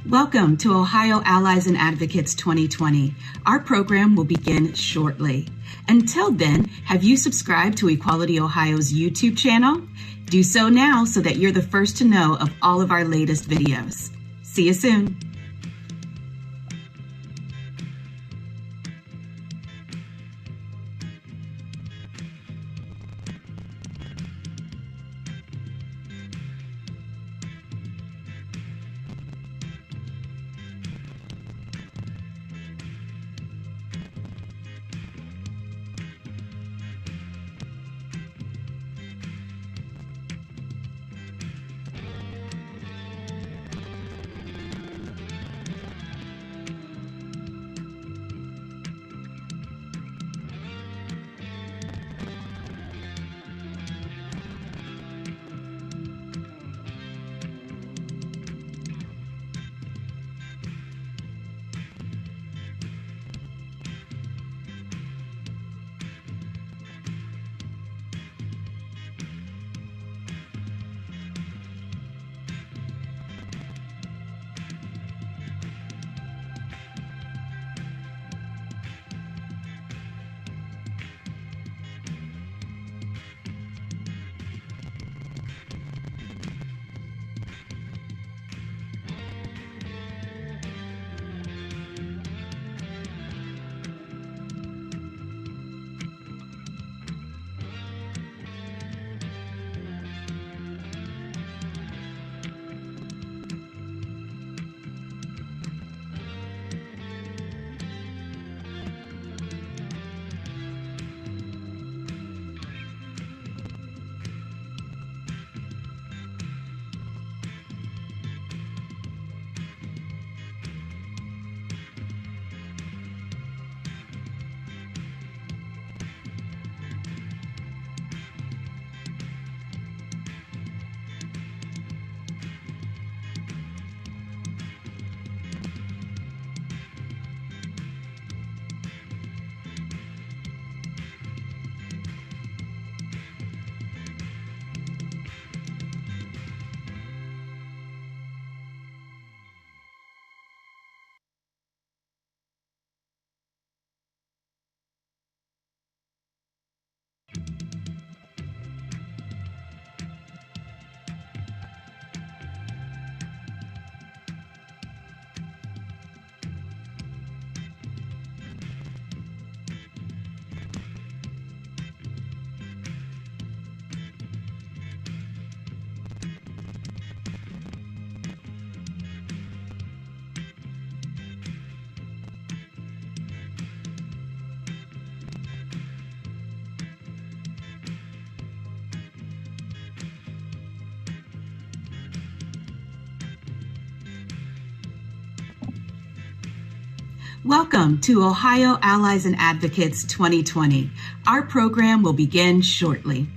Welcome to Ohio Allies and Advocates 2020. Our program will begin shortly. Until then, have you subscribed to Equality Ohio's YouTube channel? Do so now so that you're the first to know of all of our latest videos. See you soon. Welcome to Ohio Allies and Advocates 2020. Our program will begin shortly.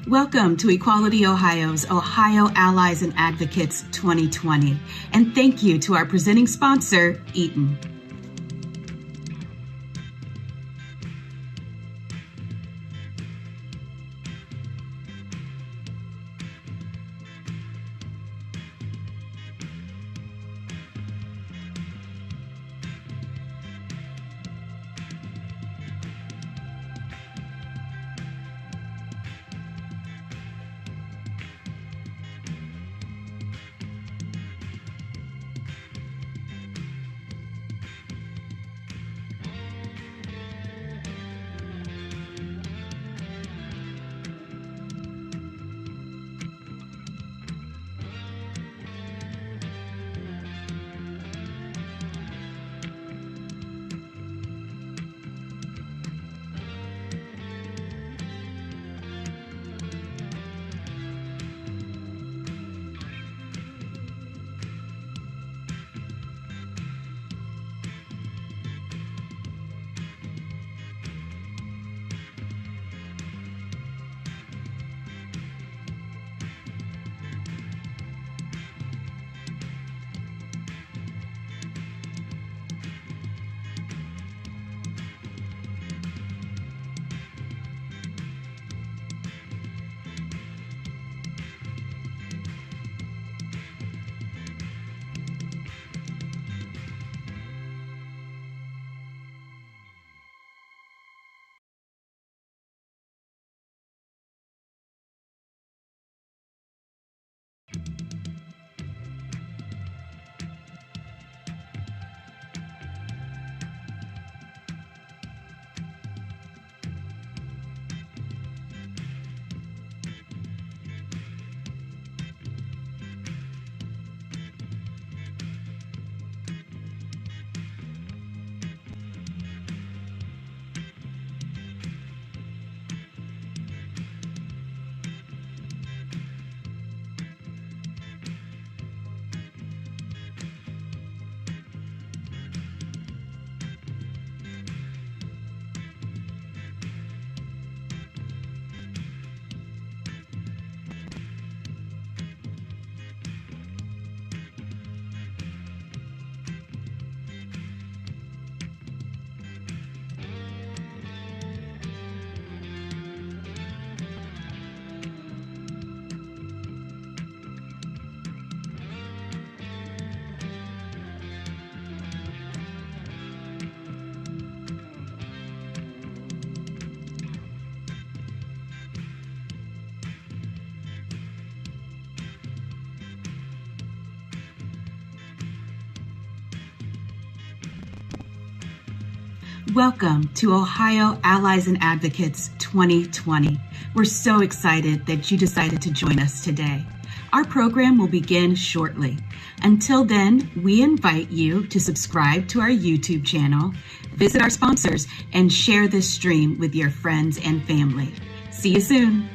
Welcome to Equality Ohio's Ohio Allies and Advocates 2020, and thank you to our presenting sponsor, Eaton. Welcome to Ohio Allies and Advocates 2020. We're so excited that you decided to join us today. Our program will begin shortly. Until then, we invite you to subscribe to our YouTube channel, visit our sponsors, and share this stream with your friends and family. See you soon.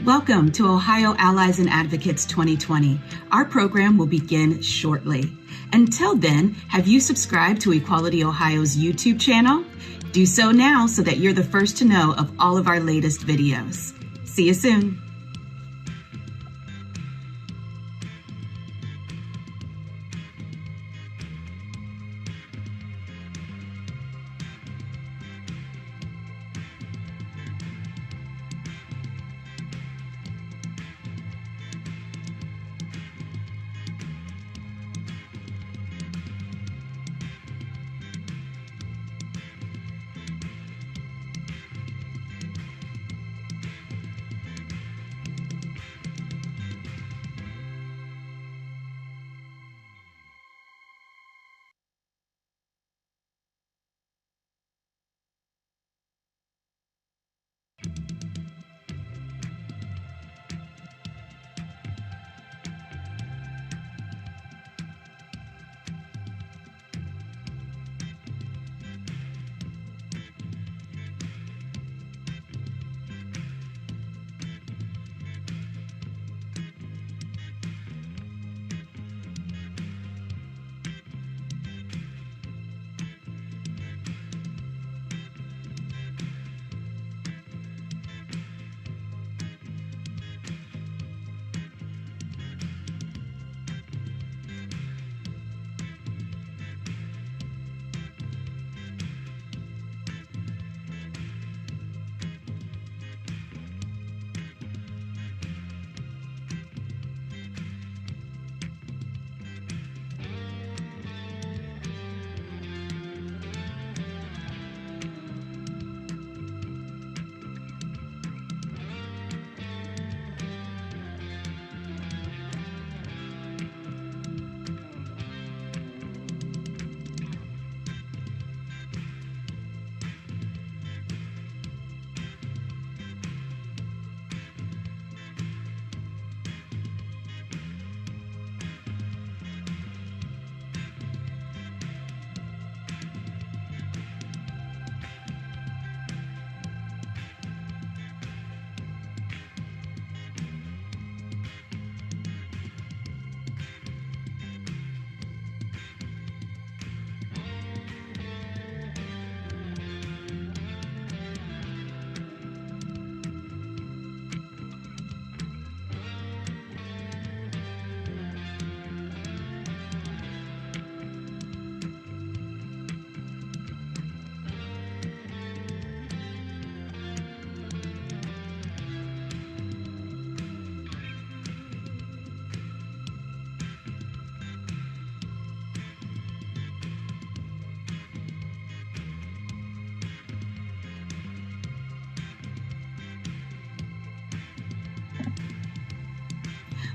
Welcome to Ohio Allies and Advocates 2020. Our program will begin shortly. Until then, have you subscribed to Equality Ohio's YouTube channel? Do so now so that you're the first to know of all of our latest videos. See you soon.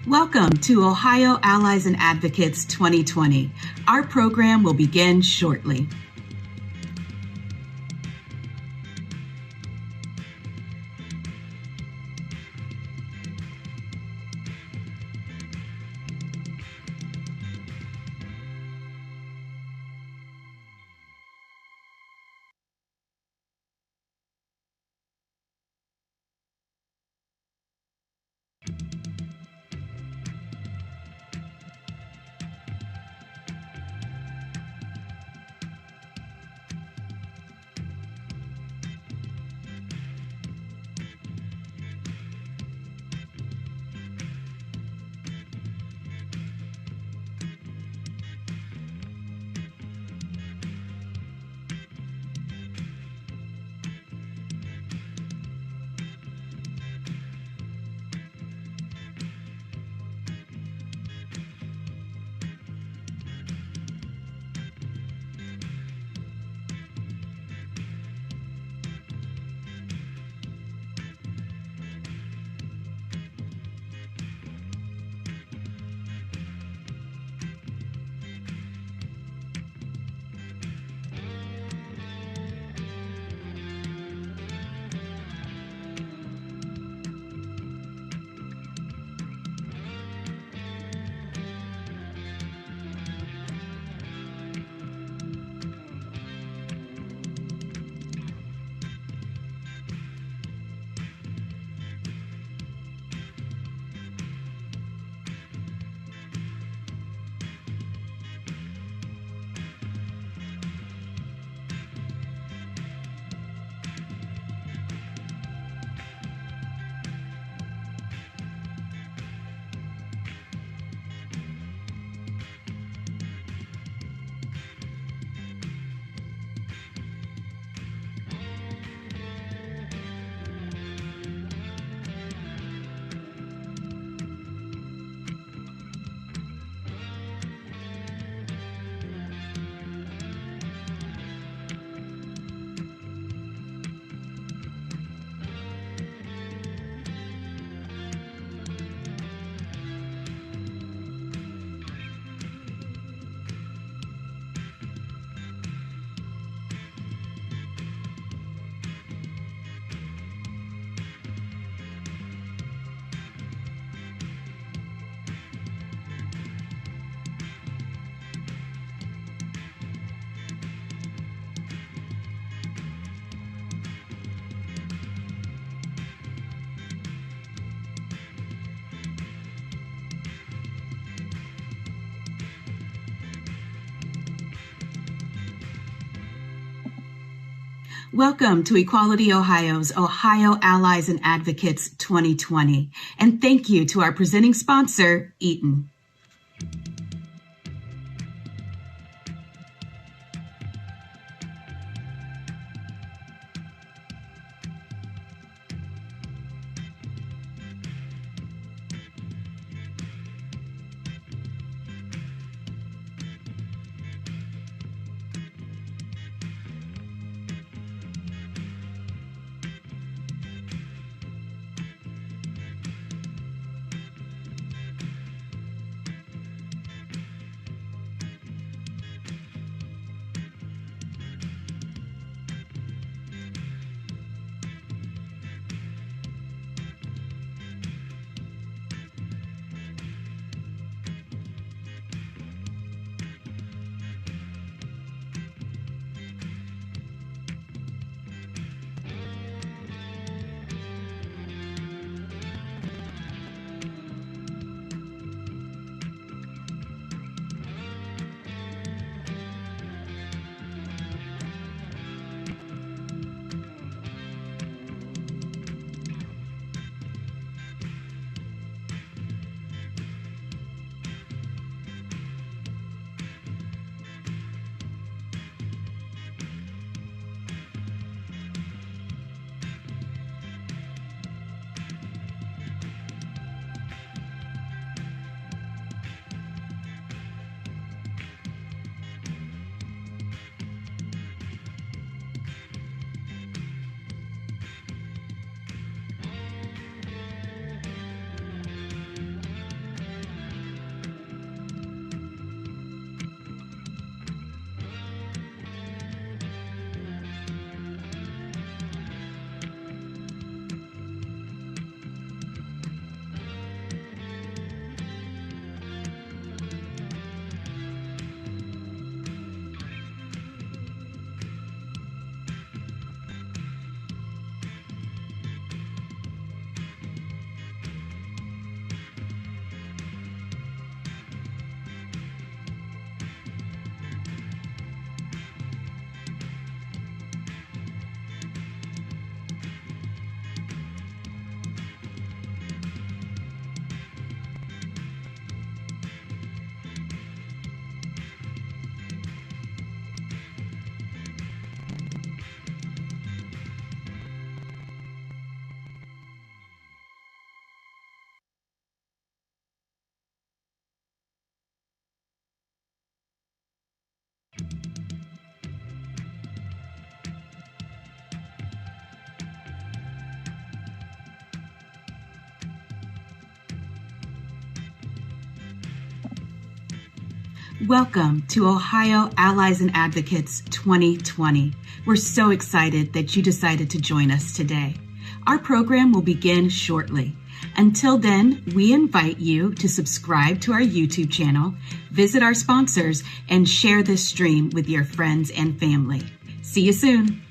Welcome to Ohio Allies and Advocates 2020. Our program will begin shortly. Welcome to Equality Ohio's Ohio Allies and Advocates 2020. And thank you to our presenting sponsor, Eaton. Welcome to Ohio Allies and Advocates 2020. We're so excited that you decided to join us today. Our program will begin shortly. Until then, we invite you to subscribe to our YouTube channel, visit our sponsors, and share this stream with your friends and family. See you soon.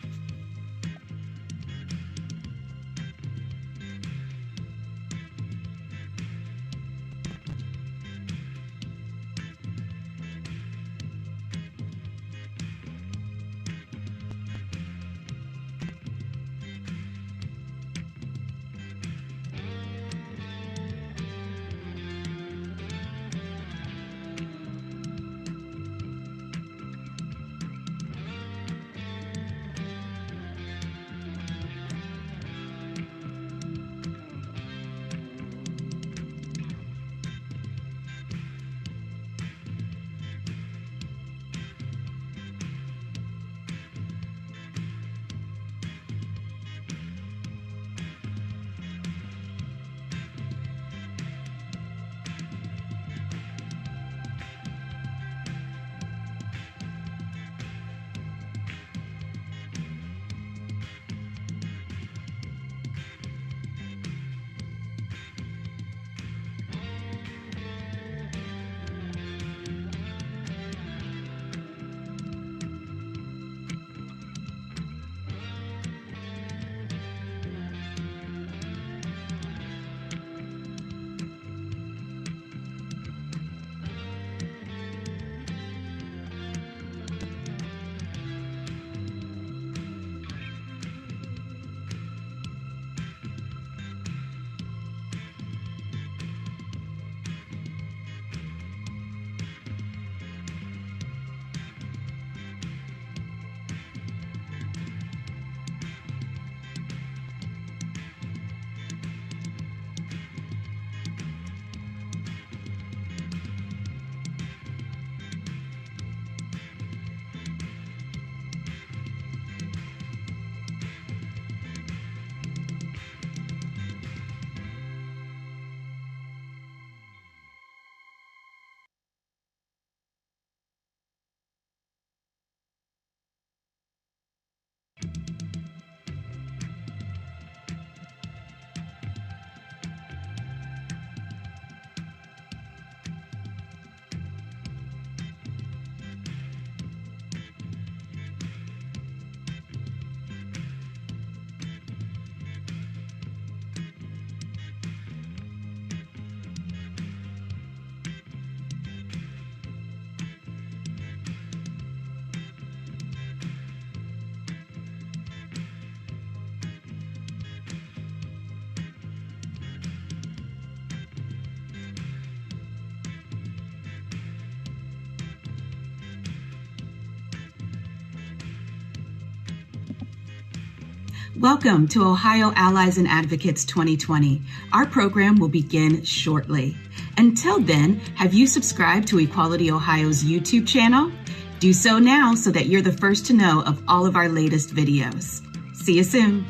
Welcome to Ohio Allies and Advocates 2020. Our program will begin shortly. Until then, have you subscribed to Equality Ohio's YouTube channel? Do so now so that you're the first to know of all of our latest videos. See you soon.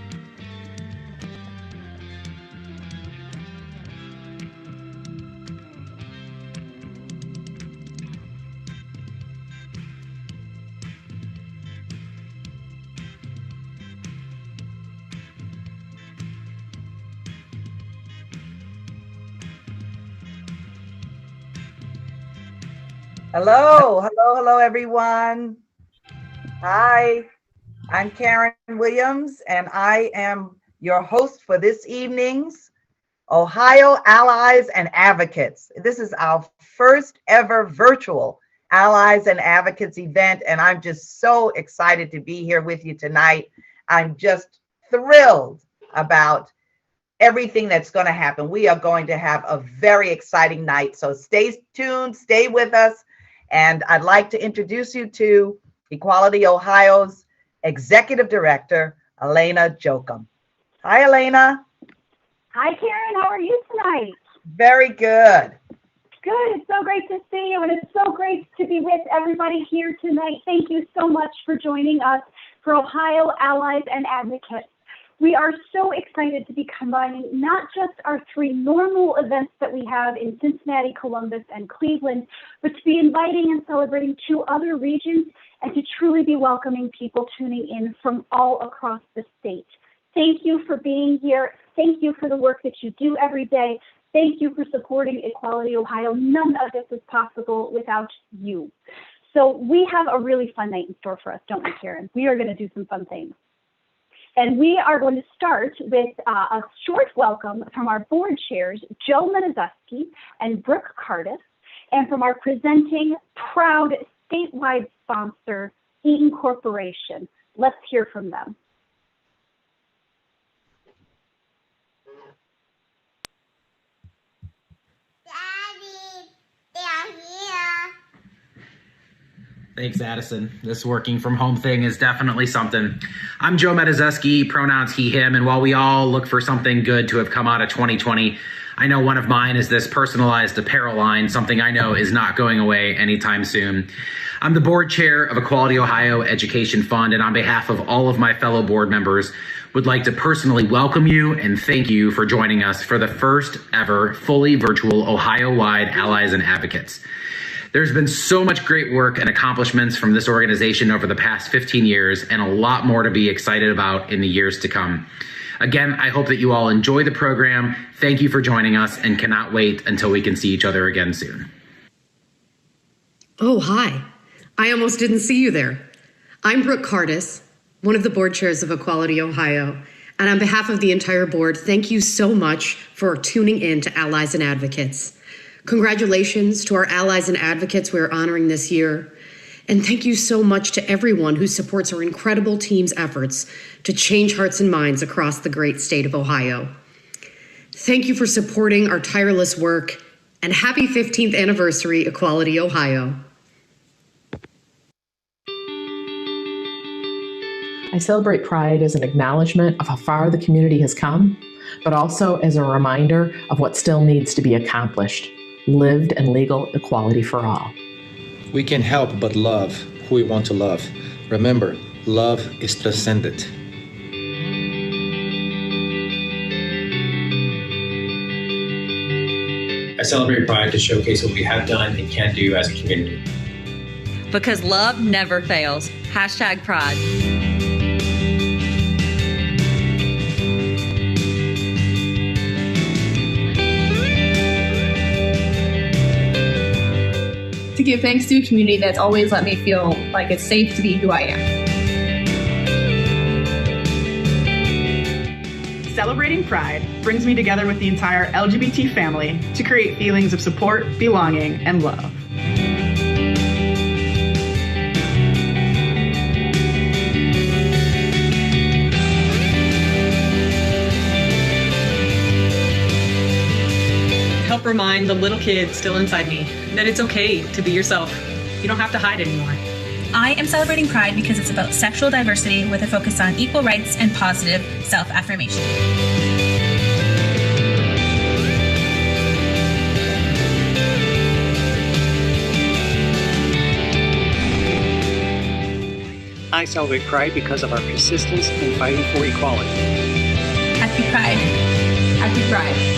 Hello, everyone. Hi, I'm Karen Williams, and I am your host for this evening's Ohio Allies and Advocates. This is our first ever virtual Allies and Advocates event, and I'm just so excited to be here with you tonight. I'm just thrilled about everything that's going to happen. We are going to have a very exciting night, so stay tuned, stay with us. And I'd like to introduce you to Equality Ohio's Executive Director, Elena Jochum. Hi, Elena. Hi, Karen. How are you tonight? Very good. Good. It's so great to see you, and it's so great to be with everybody here tonight. Thank you so much for joining us for Ohio Allies and Advocates. We are so excited to be combining not just our three normal events that we have in Cincinnati, Columbus, and Cleveland, but to be inviting and celebrating two other regions and to truly be welcoming people tuning in from all across the state. Thank you for being here. Thank you for the work that you do every day. Thank you for supporting Equality Ohio. None of this is possible without you. So we have a really fun night in store for us, don't we, Karen? We are going to do some fun things. And we are going to start with a short welcome from our board chairs, Joe Matuszewski and Brooke Cardis, and from our presenting proud statewide sponsor, Eaton Corporation. Let's hear from them. Daddy, they're here. Thanks, Addison. This working from home thing is definitely something. I'm Joe Matuszewski, pronouns he, him, and while we all look for something good to have come out of 2020, I know one of mine is this personalized apparel line, something I know is not going away anytime soon. I'm the board chair of Equality Ohio Education Fund, and on behalf of all of my fellow board members, would like to personally welcome you and thank you for joining us for the first ever fully virtual Ohio-wide Allies and Advocates. There's been so much great work and accomplishments from this organization over the past 15 years and a lot more to be excited about in the years to come. Again, I hope that you all enjoy the program. Thank you for joining us and cannot wait until we can see each other again soon. Oh, hi. I almost didn't see you there. I'm Brooke Cardis, one of the board chairs of Equality Ohio. And on behalf of the entire board, thank you so much for tuning in to Allies and Advocates. Congratulations to our allies and advocates we're honoring this year. And thank you so much to everyone who supports our incredible team's efforts to change hearts and minds across the great state of Ohio. Thank you for supporting our tireless work, and happy 15th anniversary, Equality Ohio. I celebrate Pride as an acknowledgement of how far the community has come, but also as a reminder of what still needs to be accomplished. Lived and legal equality for all. We can help but love who we want to love. Remember, love is transcendent. I celebrate Pride to showcase what we have done and can do as a community. Because love never fails. #Pride. To give thanks to a community that's always let me feel like it's safe to be who I am. Celebrating Pride brings me together with the entire LGBT family to create feelings of support, belonging, and love. Help remind the little kid still inside me that it's okay to be yourself. You don't have to hide anymore. I am celebrating Pride because it's about sexual diversity with a focus on equal rights and positive self-affirmation. I celebrate Pride because of our persistence in fighting for equality. Happy Pride. Happy Pride.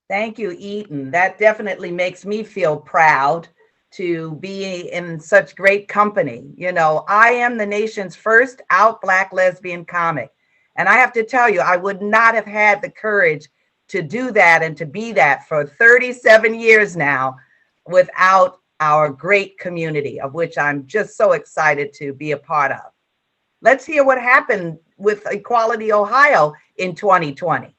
Thank you, Eaton. That definitely makes me feel proud to be in such great company. You know, I am the nation's first out Black lesbian comic. And I have to tell you, I would not have had the courage to do that and to be that for 37 years now without our great community, of which I'm just so excited to be a part of. Let's hear what happened with Equality Ohio in 2020.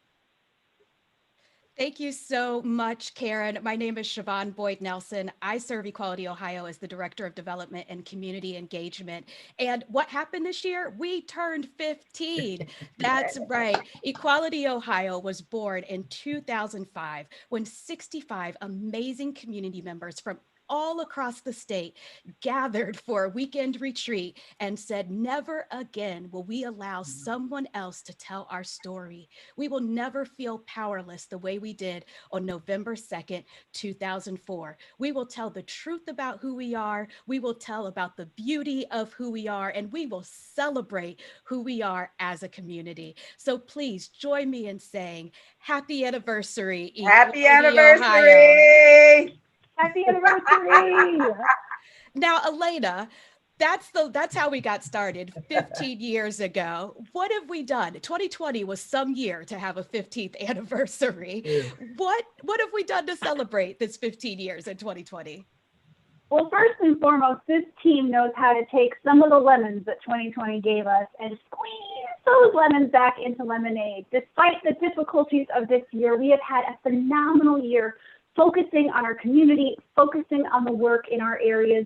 Thank you so much, Karen. My name is Siobhan Boyd Nelson. I serve Equality Ohio as the Director of Development and Community Engagement. And what happened this year? We turned 15. That's right. Equality Ohio was born in 2005 when 65 amazing community members from all across the state gathered for a weekend retreat and said, never again will we allow someone else to tell our story. We will never feel powerless the way we did on November 2nd, 2004. We will tell the truth about who we are. We will tell about the beauty of who we are, and we will celebrate who we are as a community. So please join me in saying happy anniversary. Happy Equality anniversary. Ohio. Happy anniversary. Now, Elena, that's how we got started 15 years ago. What have we done? 2020 was some year to have a 15th anniversary. Yeah. What have we done to celebrate this 15 years in 2020? Well, first and foremost, this team knows how to take some of the lemons that 2020 gave us and squeeze those lemons back into lemonade. Despite the difficulties of this year, we have had a phenomenal year focusing on our community, focusing on the work in our areas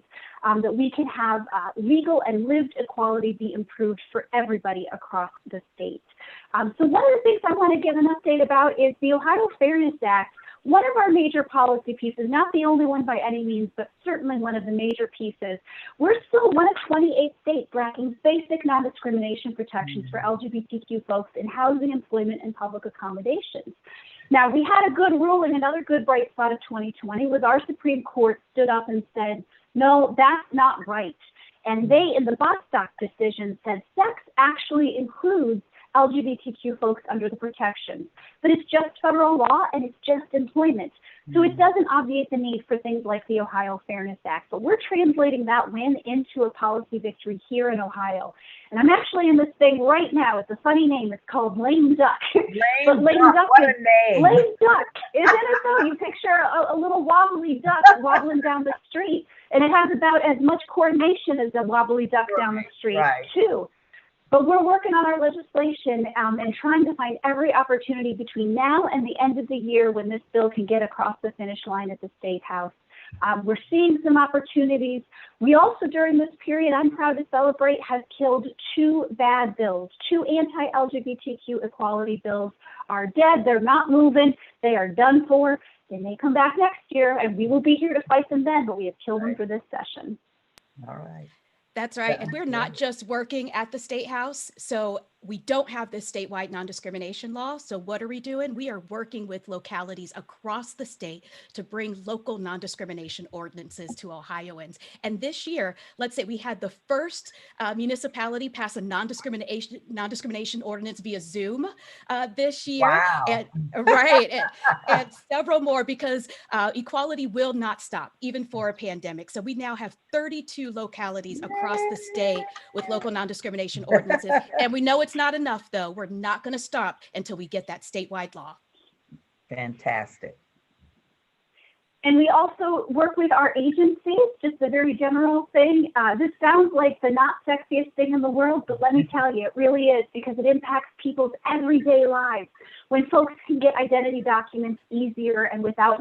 that we can have legal and lived equality be improved for everybody across the state. So one of the things I want to give an update about is the Ohio Fairness Act. One of our major policy pieces, not the only one by any means, but certainly one of the major pieces. We're still one of 28 states lacking basic non-discrimination protections for LGBTQ folks in housing, employment, and public accommodations. Now, we had a good ruling. Another good bright spot of 2020 was our Supreme Court stood up and said, no, that's not right. And they, in the Bostock decision, said sex actually includes LGBTQ folks under the protections. But it's just federal law and it's just employment. So it doesn't obviate the need for things like the Ohio Fairness Act. But we're translating that win into a policy victory here in Ohio. And I'm actually in this thing right now. It's a funny name. It's called Lame Duck. Lame Duck, what a name. Lame Duck. Isn't it though? You picture a little wobbly duck wobbling down the street. And it has about as much coordination as a wobbly duck down the street, too. But we're working on our legislation and trying to find every opportunity between now and the end of the year when this bill can get across the finish line at the State House. We're seeing some opportunities. We also, during this period, I'm proud to celebrate, have killed 2 bad bills. 2 anti-LGBTQ equality bills are dead. They're not moving. They are done for. They may come back next year, and we will be here to fight them then, but we have killed them for this session. All right. That's right. And we're not just working at the State House. So we don't have this statewide non-discrimination law. So what are we doing? We are working with localities across the state to bring local non-discrimination ordinances to Ohioans. And this year, let's say we had the first municipality pass a non-discrimination ordinance via Zoom this year. Wow. And several more, because equality will not stop, even for a pandemic. So we now have 32 localities across the state with local non-discrimination ordinances. And we know it's not enough, though. We're not going to stop until we get that statewide law. Fantastic. And we also work with our agencies, just a very general thing. This sounds like the not sexiest thing in the world, but let me tell you, it really is, because it impacts people's everyday lives. When folks can get identity documents easier and without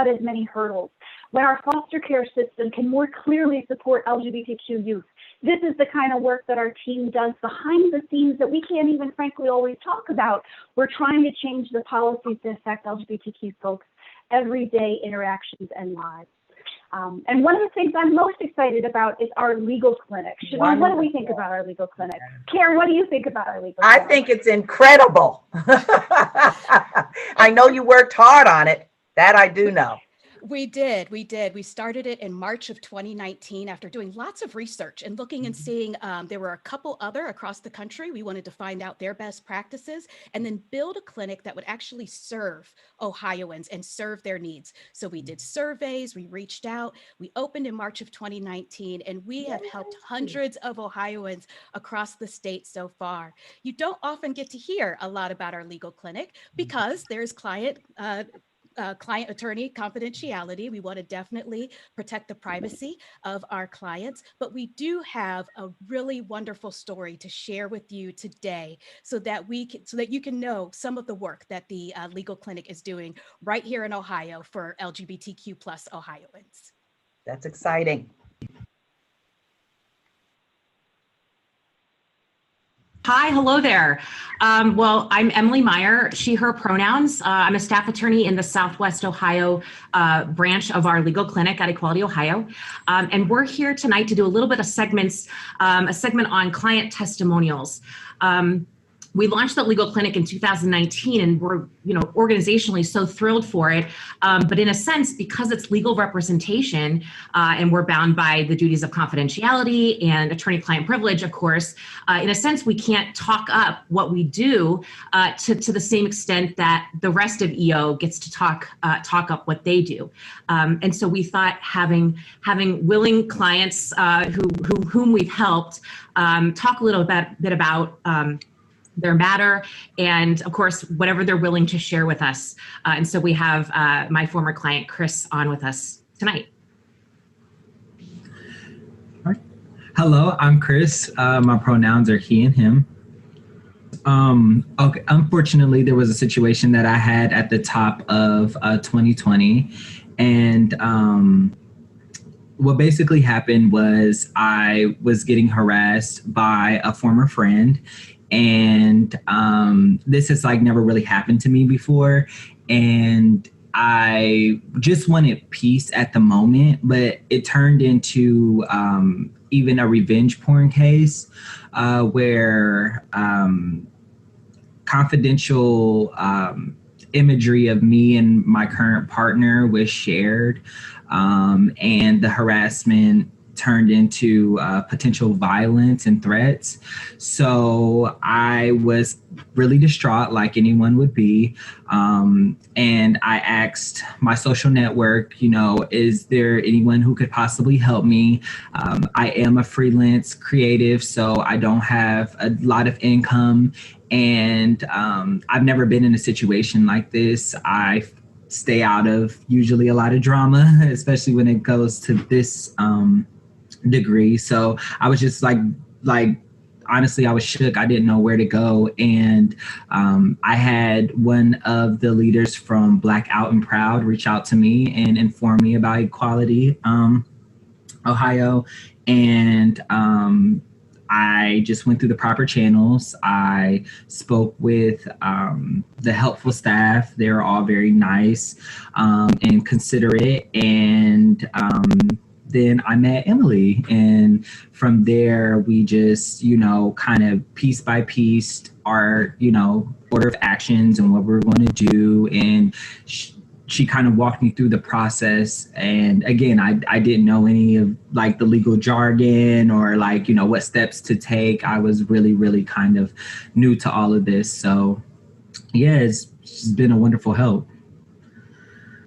as many hurdles. when our foster care system can more clearly support LGBTQ youth. This is the kind of work that our team does behind the scenes that we can't even frankly always talk about. We're trying to change the policies that affect LGBTQ folks' everyday interactions and lives. And one of the things I'm most excited about is our legal clinic. Siobhan, what do we think about our legal clinic? Karen, what do you think about our legal clinic? I think it's incredible. I know you worked hard on it. That I do know. We did. We started it in March of 2019 after doing lots of research and looking and seeing there were a couple other across the country. We wanted to find out their best practices and then build a clinic that would actually serve Ohioans and serve their needs. So we did surveys, we reached out, we opened in March of 2019, and we have helped hundreds of Ohioans across the state so far. You don't often get to hear a lot about our legal clinic because there's client attorney confidentiality. We want to definitely protect the privacy of our clients, but we do have a really wonderful story to share with you today so that you can know some of the work that the legal clinic is doing right here in Ohio for LGBTQ plus Ohioans. That's exciting. Hi, hello there. Well, I'm Emily Meyer, she, her pronouns. I'm a staff attorney in the Southwest Ohio branch of our legal clinic at Equality Ohio. And we're here tonight to do a little bit of segments, a segment on client testimonials. We launched the legal clinic in 2019 and we're, organizationally so thrilled for it. But in a sense, because it's legal representation and we're bound by the duties of confidentiality and attorney-client privilege, of course, in a sense, we can't talk up what we do to the same extent that the rest of EO gets to talk up what they do. And so we thought having willing clients whom we've helped talk a little bit about their matter, and of course, whatever they're willing to share with us. And so we have my former client, Chris, on with us tonight. All right. Hello, I'm Chris. My pronouns are he and him. Okay. Unfortunately, there was a situation that I had at the top of 2020. And what basically happened was I was getting harassed by a former friend. And this has never really happened to me before. And I just wanted peace at the moment, but it turned into even a revenge porn case where confidential imagery of me and my current partner was shared, and the harassment turned into potential violence and threats. So I was really distraught, like anyone would be. And I asked my social network, is there anyone who could possibly help me? I am a freelance creative, so I don't have a lot of income. And I've never been in a situation like this. I stay out of usually a lot of drama, especially when it goes to this degree. So I was just like honestly, I was shook. I didn't know where to go. And I had one of the leaders from Black Out and Proud reach out to me and inform me about Equality Ohio. And I just went through the proper channels. I spoke with the helpful staff. They were all very nice and considerate. And then I met Emily, and from there we just, kind of piece by piece our, order of actions and what we're going to do. And she kind of walked me through the process. And again, I didn't know any of the legal jargon or what steps to take. I was really, really kind of new to all of this. So yeah, it's been a wonderful help.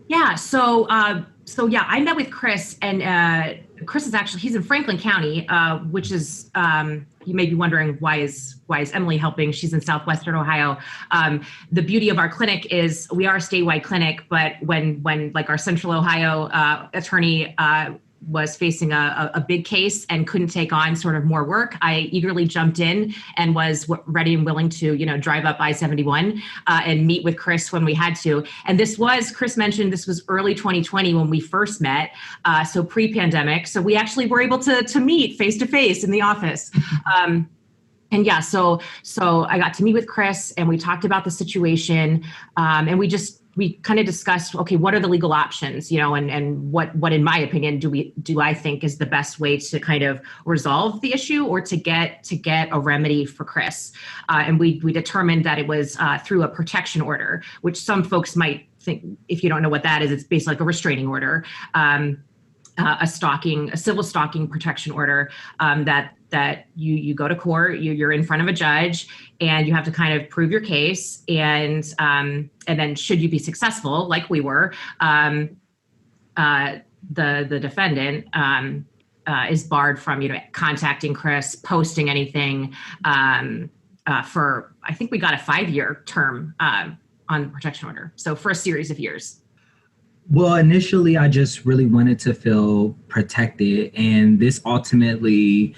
Yeah. So I met with Chris, and Chris is he's in Franklin County, which is, you may be wondering, why is Emily helping? She's in Southwestern Ohio. The beauty of our clinic is we are a statewide clinic, but when our Central Ohio attorney was facing a big case and couldn't take on sort of more work, I eagerly jumped in and was ready and willing to, drive up I-71 and meet with Chris when we had to. And Chris mentioned this was early 2020 when we first met, so pre-pandemic. So we actually were able to meet face to face in the office. And yeah, so I got to meet with Chris and we talked about the situation, and we kind of discussed, okay, what are the legal options, and what in my opinion do I think is the best way to kind of resolve the issue or to get a remedy for Chris. And we determined that it was through a protection order, which some folks might think, if you don't know what that is, it's basically like a restraining order, a civil stalking protection order, that you go to court, you're in front of a judge, and you have to kind of prove your case, and then should you be successful, like we were, the defendant is barred from contacting Chris, posting anything for, I think we got a 5-year term on the protection order, so for a series of years. Well, initially, I just really wanted to feel protected. And this ultimately,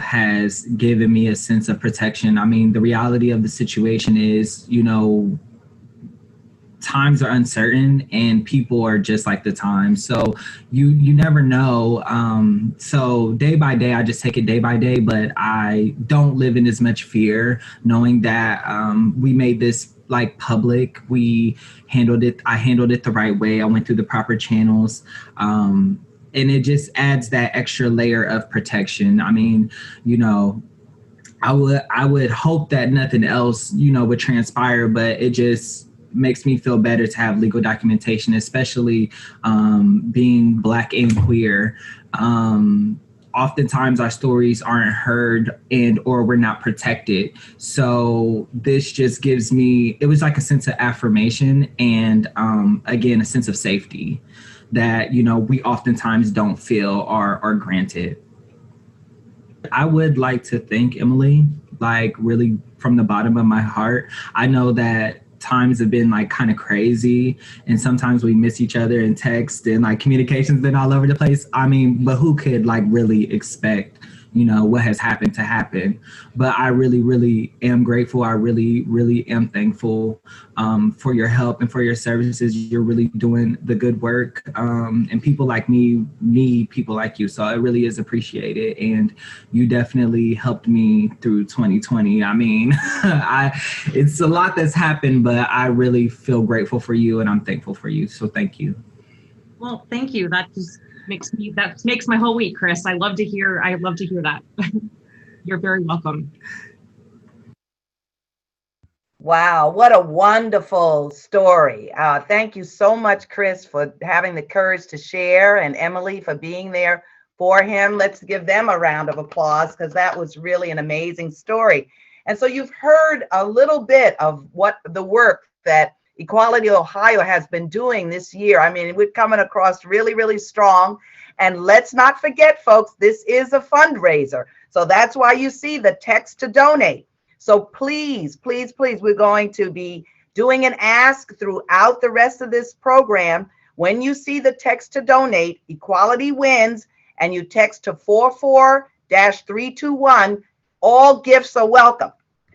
has given me a sense of protection. I mean, the reality of the situation is, times are uncertain and people are just like the times. So you never know. So day by day, I just take it day by day, but I don't live in as much fear knowing that we made this public. I handled it the right way. I went through the proper channels. And it just adds that extra layer of protection. I mean, I would hope that nothing else, would transpire, but it just makes me feel better to have legal documentation, especially being Black and queer. Oftentimes our stories aren't heard or we're not protected. So this just gives me, it was like a sense of affirmation and again, a sense of safety that, we oftentimes don't feel are granted. I would like to thank Emily, really from the bottom of my heart. I know that times have been kind of crazy and sometimes we miss each other in text and communication's been all over the place. I mean, but who could really expect what has happened to happen? But I really, really am grateful. I really, really am thankful for your help and for your services. You're really doing the good work. And people like me need people like you. So it really is appreciated. And you definitely helped me through 2020. I mean, it's a lot that's happened, but I really feel grateful for you and I'm thankful for you. So thank you. Well, thank you. That makes my whole week, Chris. I love to hear that. You're very welcome. Wow, what a wonderful story. Thank you so much, Chris, for having the courage to share, and Emily for being there for him. Let's give them a round of applause because that was really an amazing story. And so you've heard a little bit of what the work that Equality Ohio has been doing this year. I mean, we're coming across really, really strong. And let's not forget, folks, this is a fundraiser. So that's why you see the text to donate. So please, please, please, we're going to be doing an ask throughout the rest of this program. When you see the text to donate, Equality Wins, and you text to 44-321, all gifts are welcome.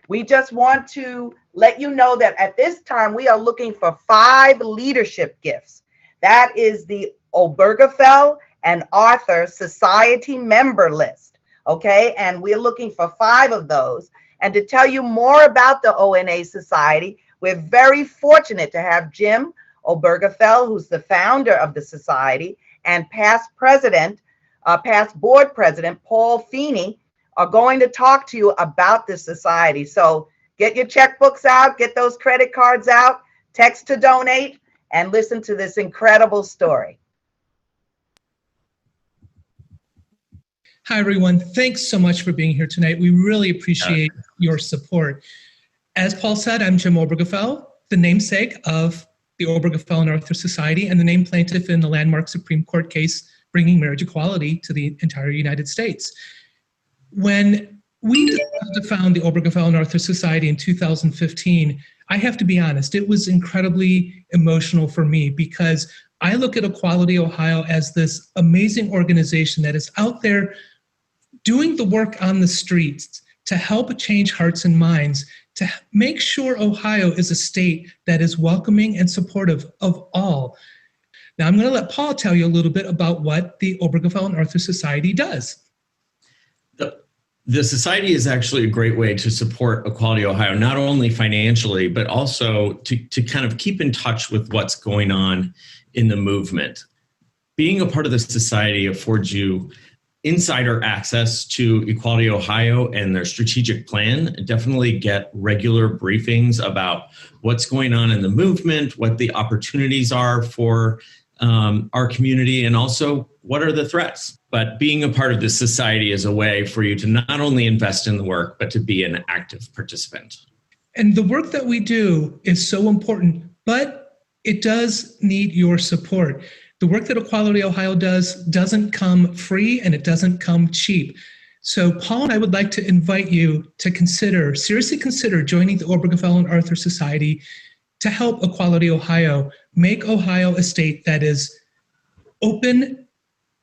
We just want to let you know that at this time, we are looking for 5 leadership gifts. That is the Obergefell and Arthur Society member list, okay? And we're looking for 5 of those. And to tell you more about the ONA Society, we're very fortunate to have Jim Obergefell, who's the founder of the society, and past board president, Paul Feeney, are going to talk to you about the society. So get your checkbooks out, get those credit cards out, text to donate, and listen to this incredible story. Hi, everyone. Thanks so much for being here tonight. We really appreciate your support. As Paul said, I'm Jim Obergefell, the namesake of the Obergefell and Arthur Society and the named plaintiff in the landmark Supreme Court case bringing marriage equality to the entire United States. When we decided to found the Obergefell and Arthur Society in 2015. I have to be honest, it was incredibly emotional for me because I look at Equality Ohio as this amazing organization that is out there doing the work on the streets to help change hearts and minds, to make sure Ohio is a state that is welcoming and supportive of all. Now, I'm going to let Paul tell you a little bit about what the Obergefell and Arthur Society does. The society is actually a great way to support Equality Ohio, not only financially, but also to kind of keep in touch with what's going on in the movement. Being a part of the society affords you insider access to Equality Ohio and their strategic plan. Definitely get regular briefings about what's going on in the movement, what the opportunities are for our community, and also what are the threats. But being a part of this society is a way for you to not only invest in the work, but to be an active participant. And the work that we do is so important, but it does need your support. The work that Equality Ohio does doesn't come free and it doesn't come cheap. So Paul and I would like to invite you to seriously consider joining the Obergefell and Arthur Society to help Equality Ohio make Ohio a state that is open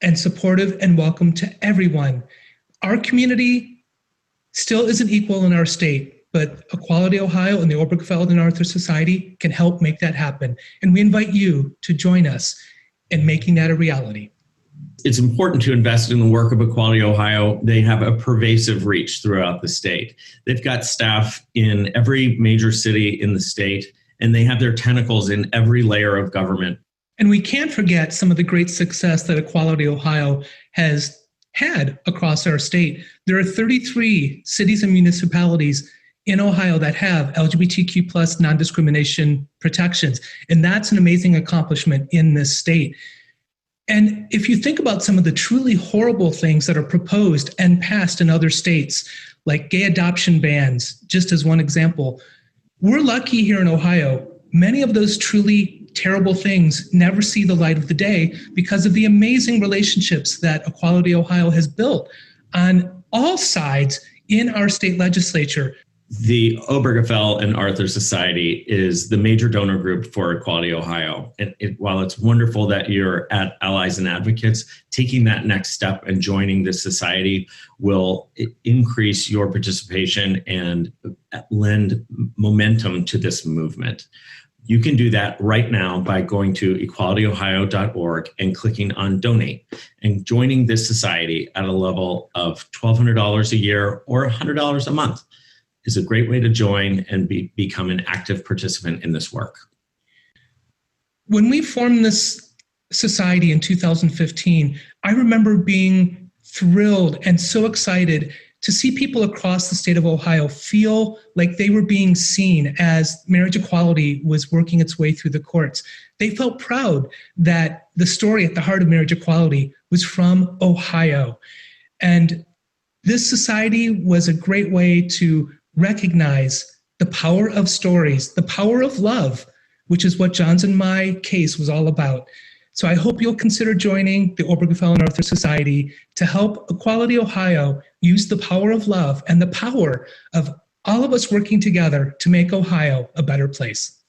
and supportive and welcome to everyone. Our community still isn't equal in our state, but Equality Ohio and the Obergefell and Arthur Society can help make that happen. And we invite you to join us in making that a reality. It's important to invest in the work of Equality Ohio. They have a pervasive reach throughout the state. They've got staff in every major city in the state, and they have their tentacles in every layer of government. And we can't forget some of the great success that Equality Ohio has had across our state. There are 33 cities and municipalities in Ohio that have LGBTQ plus non-discrimination protections. And that's an amazing accomplishment in this state. And if you think about some of the truly horrible things that are proposed and passed in other states, like gay adoption bans, just as one example, we're lucky here in Ohio. Many of those truly terrible things never see the light of the day because of the amazing relationships that Equality Ohio has built on all sides in our state legislature. The Obergefell and Arthur Society is the major donor group for Equality Ohio. And while it's wonderful that you're at Allies and Advocates, taking that next step and joining this society will increase your participation and lend momentum to this movement. You can do that right now by going to equalityohio.org and clicking on donate and joining this society at a level of $1,200 a year or $100 a month is a great way to join and become an active participant in this work. When we formed this society in 2015, I remember being thrilled and so excited to see people across the state of Ohio feel like they were being seen as marriage equality was working its way through the courts. They felt proud that the story at the heart of marriage equality was from Ohio. And this society was a great way to recognize the power of stories, the power of love, which is what John's and my case was all about. So I hope you'll consider joining the Obergefell and Arthur Society to help Equality Ohio use the power of love and the power of all of us working together to make Ohio a better place.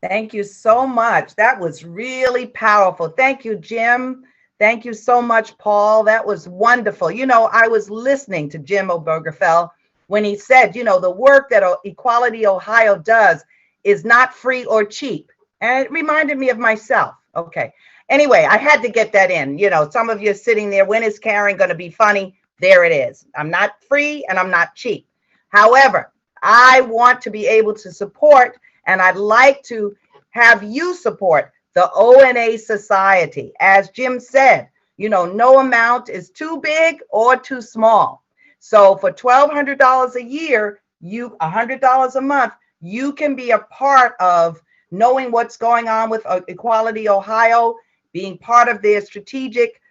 Thank you so much. That was really powerful. Thank you, Jim. Thank you so much, Paul. That was wonderful. You know, I was listening to Jim Obergefell when he said, you know, the work that Equality Ohio does is not free or cheap. And it reminded me of myself. Okay. Anyway, I had to get that in. You know, some of you are sitting there, when is Karen going to be funny? There it is. I'm not free and I'm not cheap. However, I want to be able to support, and I'd like to have you support the ONA Society. As Jim said, you know, no amount is too big or too small. So for $1,200 a year, $100 a month, you can be a part of knowing what's going on with Equality Ohio, being part of their strategic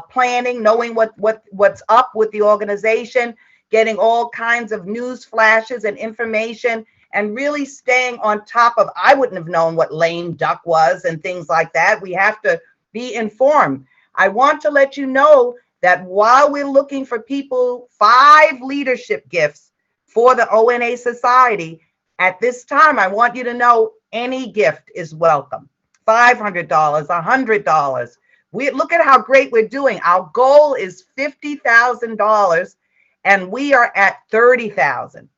planning, knowing what's up with the organization, getting all kinds of news flashes and information, and really staying on top of, I wouldn't have known what lame duck was and things like that. We have to be informed. I want to let you know that while we're looking for people, 5 leadership gifts for the ONA Society, at this time, I want you to know any gift is welcome. $500, $100. We look at how great we're doing. Our goal is $50,000 and we are at 30,000.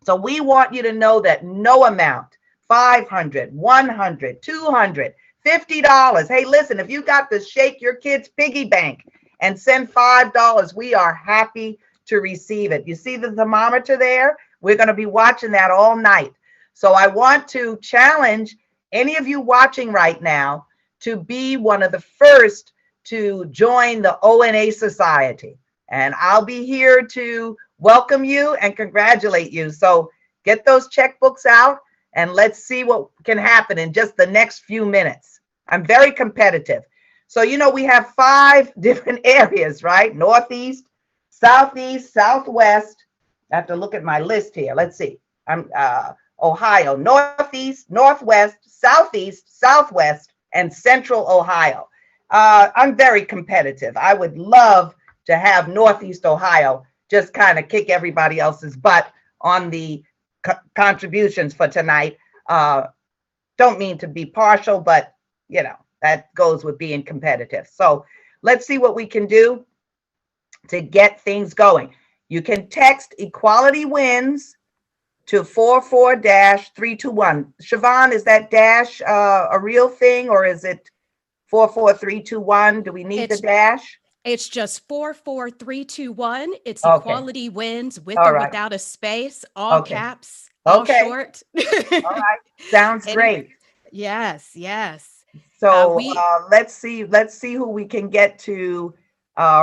So we want you to know that no amount, 500, 100, 200, $50. Hey, listen, if you got to shake your kid's piggy bank and send $5, we are happy to receive it. You see the thermometer there? We're going to be watching that all night. So I want to challenge any of you watching right now to be one of the first to join the ONA Society. And I'll be here to welcome you and congratulate you. So get those checkbooks out and let's see what can happen in just the next few minutes. I'm very competitive. So, you know, we have 5 different areas, right? Northeast, Southeast, Southwest. I have to look at my list here. Let's see. I'm Ohio, Northeast, Northwest, Southeast, Southwest, and Central Ohio. I'm very competitive. I would love to have Northeast Ohio just kind of kick everybody else's butt on the contributions for tonight. Don't mean to be partial, but you know, that goes with being competitive. So let's see what we can do to get things going. You can text Equality Wins to 44-321. Siobhan, is that dash a real thing or is it 44321? Do we need the dash? It's just 44321. It's Okay. Equality Wins with All or right. without a space, all Okay. caps, all Okay. short. All right. Sounds great. Yes, yes. So let's see who we can get to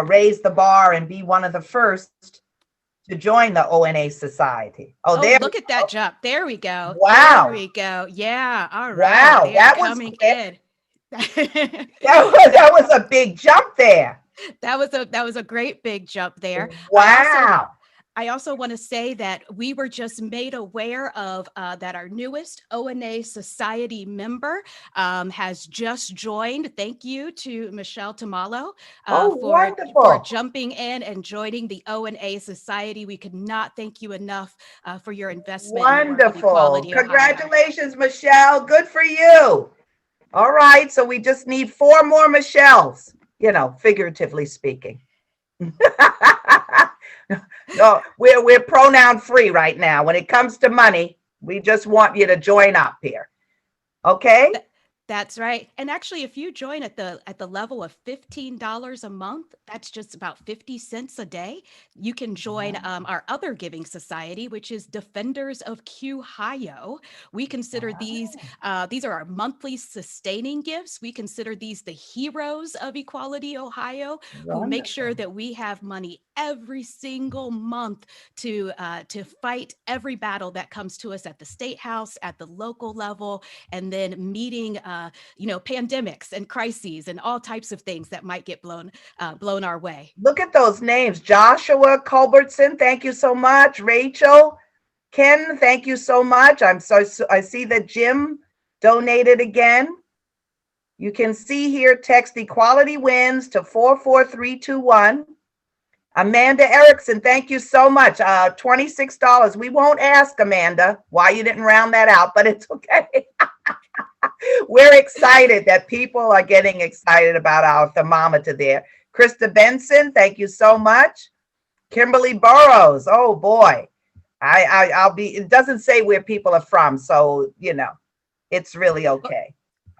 raise the bar and be one of the first to join the ONA Society. Oh, there. Look at that jump. There we go. Wow. There we go. Yeah. All right. Wow. They're That was coming quick. in. that was a big jump there. That was a great big jump there. Wow. I also want to say that we were just made aware of that our newest ONA Society member has just joined. Thank you to Michelle Tamalo for jumping in and joining the ONA Society. We could not thank you enough for your investment. Wonderful. Congratulations, Michelle. Good for you. All right. So we just need 4 more Michelles, you know, figuratively speaking. No, we're pronoun free right now. When it comes to money, we just want you to join up here. Okay? That's right. And actually, if you join at the level of $15 a month, that's just about 50 cents a day. You can join our other giving society, which is Defenders of Ohio. We consider these are our monthly sustaining gifts. We consider these the heroes of Equality Ohio, who make sure that we have money every single month to fight every battle that comes to us at the state house, at the local level, and then meeting pandemics and crises and all types of things that might get blown our way. Look at those names. Joshua Culbertson, thank you so much. Rachel, Ken, thank you so much. I see that Jim donated again. You can see here, text Equality Wins to 44321. Amanda Erickson, thank you so much. $26. We won't ask Amanda why you didn't round that out, but it's okay. We're excited that people are getting excited about our thermometer there. Krista Benson, thank you so much. Kimberly Burrows, oh boy. It doesn't say where people are from, so, you know, it's really okay.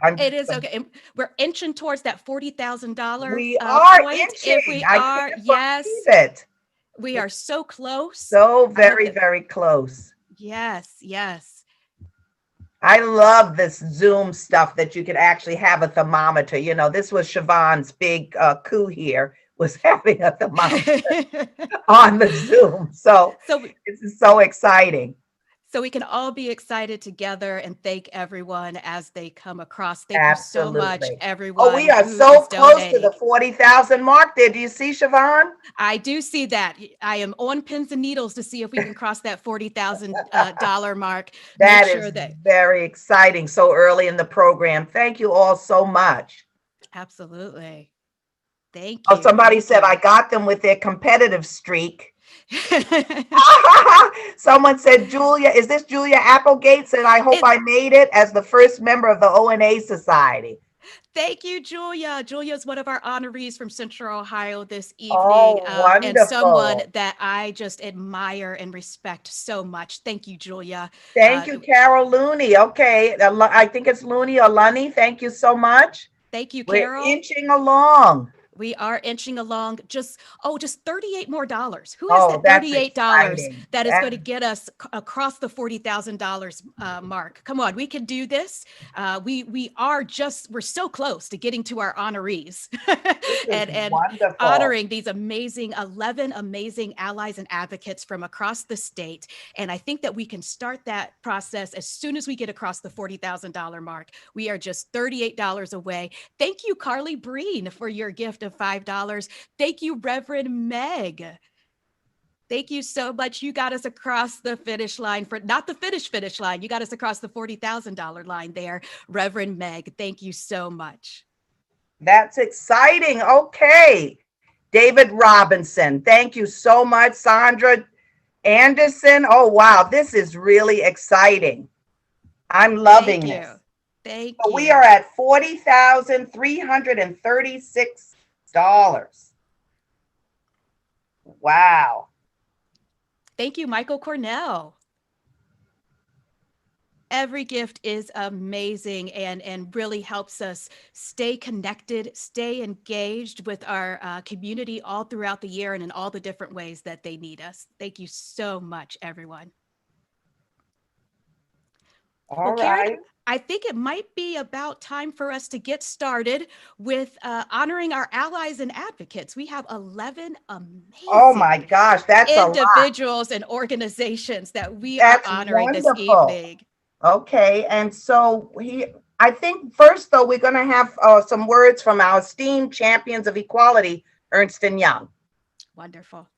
It is okay. We're inching towards that $40,000. We are point. inching. If we are, yes. We are so close. So very, very close. Yes, yes. I love this Zoom stuff that you could actually have a thermometer. You know, this was Siobhan's big coup here, was having a thermometer on the Zoom. So this is so exciting. So we can all be excited together and thank everyone as they come across. Thank Absolutely. you so much, everyone. Oh, we are so close to the 40,000 mark there. Do you see, Siobhan? I do see that. I am on pins and needles to see if we can cross that $40,000 mark. That is very exciting so early in the program. Thank you all so much. Absolutely. Thank Oh, you. somebody Thank said you. I got them with their competitive streak. Someone said, Julia, is this Julia Applegate? Said, I hope I made it as the first member of the ONA Society. Thank you, Julia. Julia is one of our honorees from Central Ohio this evening, Oh, and someone wonderful. that I just admire and respect so much. Thank you, Julia. Thank you, Carol Looney. Okay, I think it's Looney or Lunny. Thank you so much. Thank you, We're Carol. inching along. We are inching along. Just $38 more. Who has that that's $38 exciting. that is going to get us across the $40,000 mark? Come on, we can do this. We're so close to getting to our honorees and wonderful. honoring these 11 amazing allies and advocates from across the state. And I think that we can start that process as soon as we get across the $40,000 mark. We are just $38 away. Thank you, Carly Breen, for your gift of $5. Thank you, Reverend Meg. Thank you so much. You got us across the finish line for not the finish line. You got us across the $40,000 line there, Reverend Meg. Thank you so much. That's exciting. Okay. David Robinson. Thank you so much. Sandra Anderson. Oh, wow. This is really exciting. I'm loving this. Thank you. you. We are at $40,336. Wow. Thank you, Michael Cornell. Every gift is amazing and really helps us stay connected, stay engaged with our community all throughout the year and in all the different ways that they need us. Thank you so much, everyone. All right. Karen, I think it might be about time for us to get started with honoring our allies and advocates. We have 11 amazing my gosh, that's individuals and organizations that we are honoring this evening. Okay, and so I think first though, we're going to have some words from our esteemed champions of equality, Ernst & Young. Wonderful.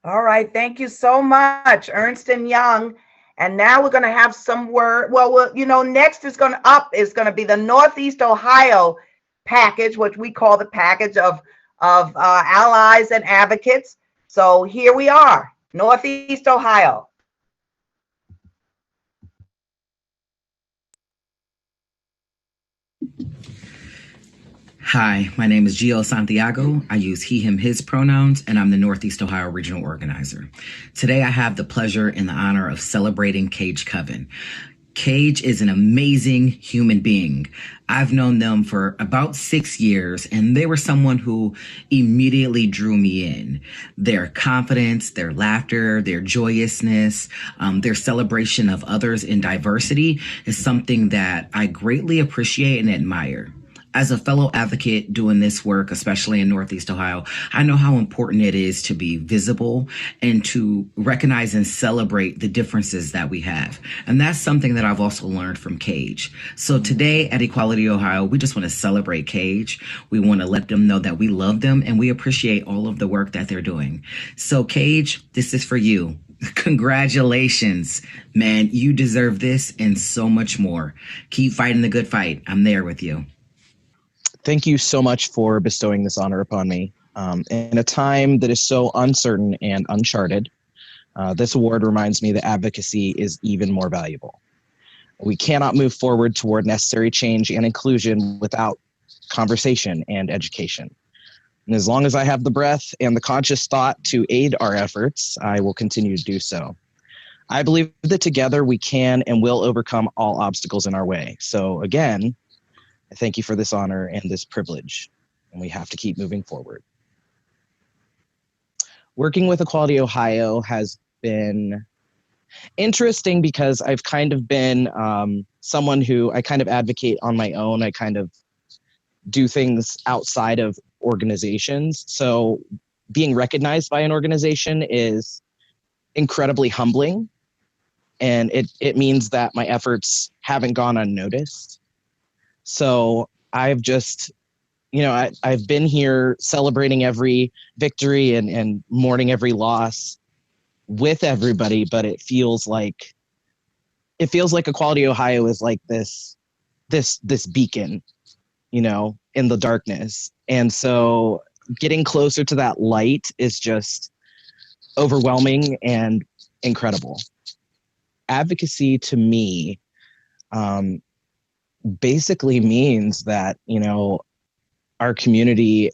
All right, thank you so much, Ernst & Young. And now we're going to have some word. Well, next is going to be the Northeast Ohio package, which we call the package of allies and advocates. So here we are, Northeast Ohio. Hi, my name is Gio Santiago. I use he, him, his pronouns, and I'm the Northeast Ohio Regional Organizer. Today, I have the pleasure and the honor of celebrating Cage Coven. Cage is an amazing human being. I've known them for about 6 years, and they were someone who immediately drew me in. Their confidence, their laughter, their joyousness, their celebration of others in diversity is something that I greatly appreciate and admire. As a fellow advocate doing this work, especially in Northeast Ohio, I know how important it is to be visible and to recognize and celebrate the differences that we have. And that's something that I've also learned from Cage. So today at Equality Ohio, we just want to celebrate Cage. We want to let them know that we love them and we appreciate all of the work that they're doing. So Cage, this is for you. Congratulations, man. You deserve this and so much more. Keep fighting the good fight. I'm there with you. Thank you so much for bestowing this honor upon me. In a time that is so uncertain and uncharted, This award reminds me that advocacy is even more valuable. We cannot move forward toward necessary change and inclusion without conversation and education. And as long as I have the breath and the conscious thought to aid our efforts, I will continue to do so. I believe that together we can and will overcome all obstacles in our way. So again, I thank you for this honor and this privilege, and we have to keep moving forward. Working with Equality Ohio has been interesting because I've kind of been someone who I kind of advocate on my own. I kind of do things outside of organizations. So being recognized by an organization is incredibly humbling. And it means that my efforts haven't gone unnoticed. So I've just, I've been here celebrating every victory and mourning every loss with everybody, but it feels like Equality Ohio is like this beacon, in the darkness. And so getting closer to that light is just overwhelming and incredible. Advocacy to me basically means that, our community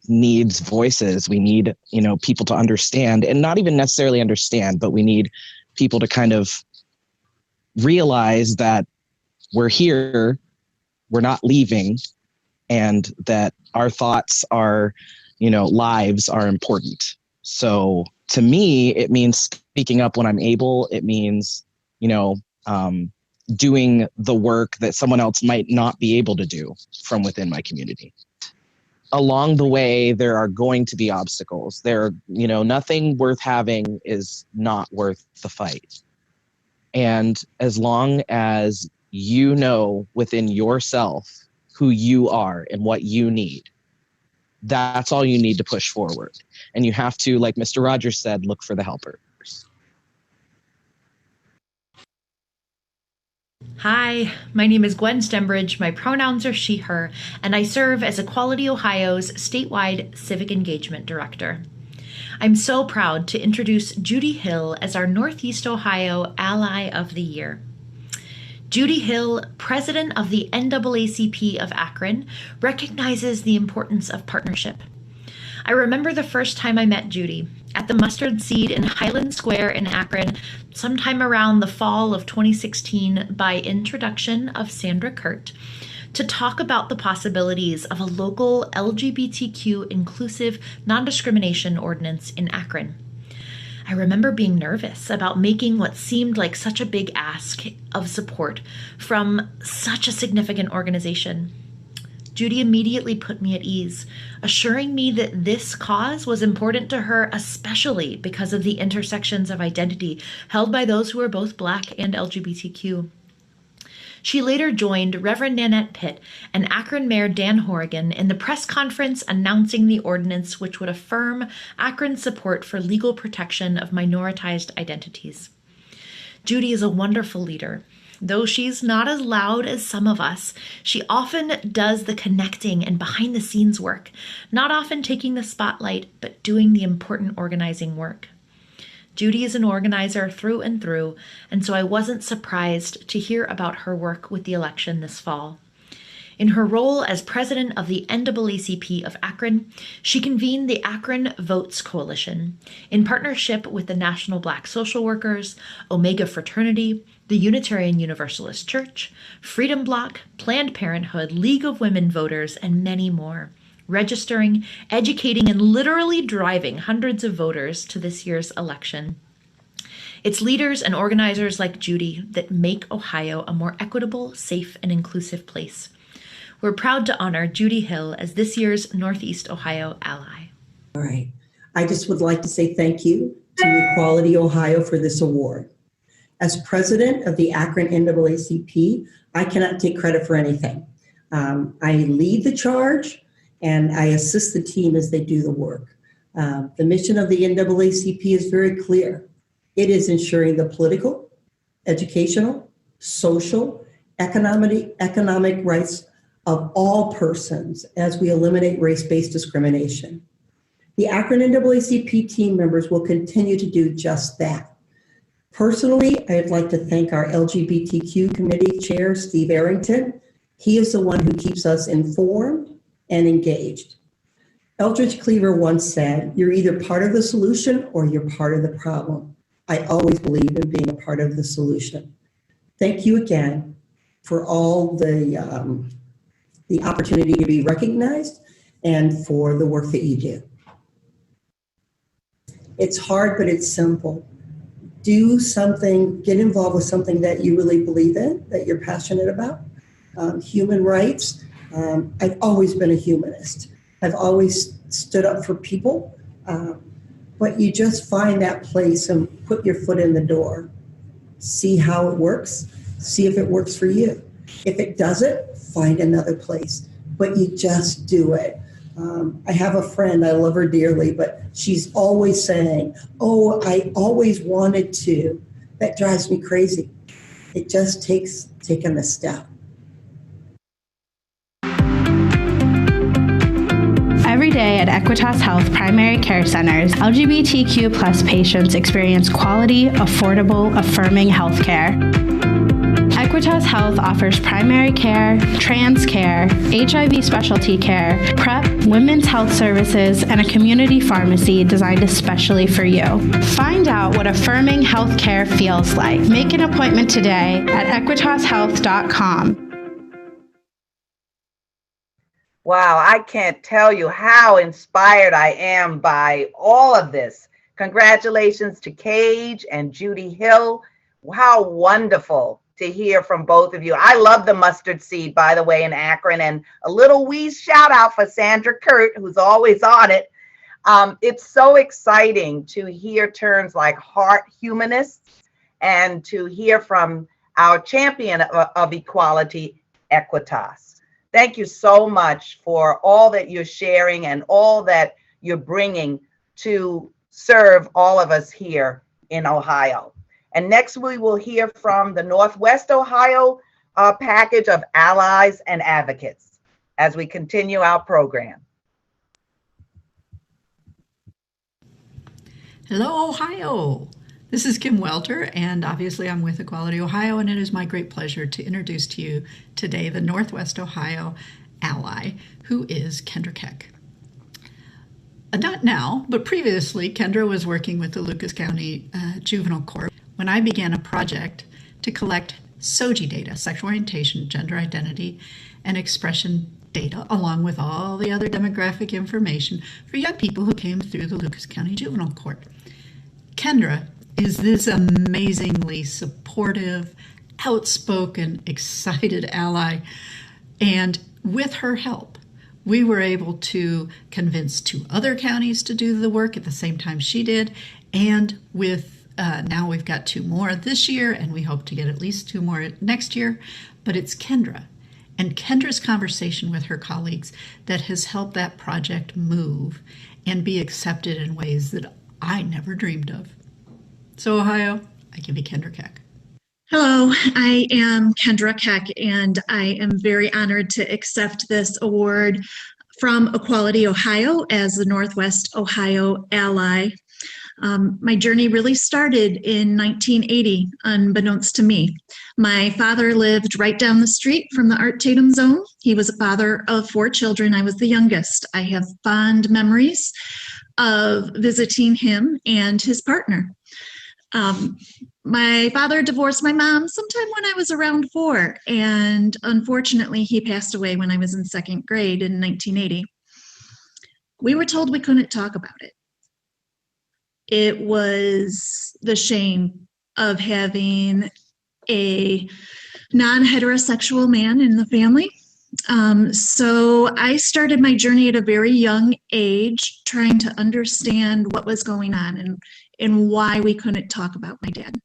needs voices. We need, people to understand, and not even necessarily understand, but we need people to kind of realize that we're here, we're not leaving, and that our thoughts, our, lives are important. So to me, it means speaking up when I'm able. It means, doing the work that someone else might not be able to do from within my community. Along the way, there are going to be obstacles. Nothing worth having is not worth the fight. And as long as you know within yourself who you are and what you need, that's all you need to push forward. And you have to, like Mr. Rogers said, look for the helpers. Hi, my name is Gwen Stembridge. My pronouns are she, her, and I serve as Equality Ohio's statewide civic engagement director. I'm so proud to introduce Judy Hill as our Northeast Ohio Ally of the Year. Judy Hill, president of the NAACP of Akron, recognizes the importance of partnership. I remember the first time I met Judy at the Mustard Seed in Highland Square in Akron, sometime around the fall of 2016, by introduction of Sandra Kurt, to talk about the possibilities of a local LGBTQ inclusive non-discrimination ordinance in Akron. I remember being nervous about making what seemed like such a big ask of support from such a significant organization. Judy immediately put me at ease, assuring me that this cause was important to her, especially because of the intersections of identity held by those who are both Black and LGBTQ. She later joined Reverend Nanette Pitt and Akron Mayor Dan Horrigan in the press conference announcing the ordinance which would affirm Akron's support for legal protection of minoritized identities. Judy is a wonderful leader. Though she's not as loud as some of us, she often does the connecting and behind the scenes work, not often taking the spotlight, but doing the important organizing work. Judy is an organizer through and through, and so I wasn't surprised to hear about her work with the election this fall. In her role as president of the NAACP of Akron, she convened the Akron Votes Coalition in partnership with the National Black Social Workers, Omega Fraternity, the Unitarian Universalist Church, Freedom Bloc, Planned Parenthood, League of Women Voters, and many more, registering, educating, and literally driving hundreds of voters to this year's election. It's leaders and organizers like Judy that make Ohio a more equitable, safe, and inclusive place. We're proud to honor Judy Hill as this year's Northeast Ohio Ally. All right. I just would like to say thank you to Equality Ohio for this award. As president of the Akron NAACP, I cannot take credit for anything. I lead the charge and I assist the team as they do the work. The mission of the NAACP is very clear. It is ensuring the political, educational, social, economic rights of all persons as we eliminate race-based discrimination. The Akron NAACP team members will continue to do just that. Personally, I'd like to thank our LGBTQ committee chair, Steve Arrington. He is the one who keeps us informed and engaged. Eldridge Cleaver once said, "You're either part of the solution or you're part of the problem." I always believe in being a part of the solution. Thank you again for all the opportunity to be recognized and for the work that you do. It's hard, but it's simple. Do something, get involved with something that you really believe in, that you're passionate about. Human rights. I've always been a humanist. I've always stood up for people, but you just find that place and put your foot in the door. See how it works. See if it works for you. If it doesn't, find another place, but you just do it. I have a friend, I love her dearly, but she's always saying, "Oh, I always wanted to." That drives me crazy. It just takes taking a step. Every day at Equitas Health Primary Care Centers, LGBTQ plus patients experience quality, affordable, affirming healthcare. Equitas Health offers primary care, trans care, HIV specialty care, PrEP, women's health services, and a community pharmacy designed especially for you. Find out what affirming healthcare feels like. Make an appointment today at equitashealth.com. Wow, I can't tell you how inspired I am by all of this. Congratulations to Cage and Judy Hill. How wonderful to hear from both of you. I love the mustard seed, by the way, in Akron, and a little wee shout out for Sandra Kurt, who's always on it. It's so exciting to hear terms like heart humanists and to hear from our champion of equality, Equitas. Thank you so much for all that you're sharing and all that you're bringing to serve all of us here in Ohio. And next we will hear from the Northwest Ohio package of allies and advocates as we continue our program. Hello, Ohio. This is Kim Welter, and obviously I'm with Equality Ohio, and it is my great pleasure to introduce to you today the Northwest Ohio ally, who is Kendra Keck. Not now, but previously, Kendra was working with the Lucas County Juvenile Court when I began a project to collect SOGI data, sexual orientation, gender identity, and expression data, along with all the other demographic information for young people who came through the Lucas County Juvenile Court. Kendra is this amazingly supportive, outspoken, excited ally, and with her help, we were able to convince 2 other counties to do the work at the same time she did, and with now we've got 2 more this year, and we hope to get at least 2 more next year. But it's Kendra and Kendra's conversation with her colleagues that has helped that project move and be accepted in ways that I never dreamed of. So Ohio, I give you Kendra Keck. Hello, I am Kendra Keck, and I am very honored to accept this award from Equality Ohio as the Northwest Ohio ally. My journey really started in 1980, unbeknownst to me. My father lived right down the street from the Art Tatum Zone. He was a father of 4 children. I was the youngest. I have fond memories of visiting him and his partner. My father divorced my mom sometime when I was around 4, and unfortunately he passed away when I was in 2nd grade in 1980. We were told we couldn't talk about it. It was the shame of having a non-heterosexual man in the family. So I started my journey at a very young age, trying to understand what was going on and why we couldn't talk about my dad.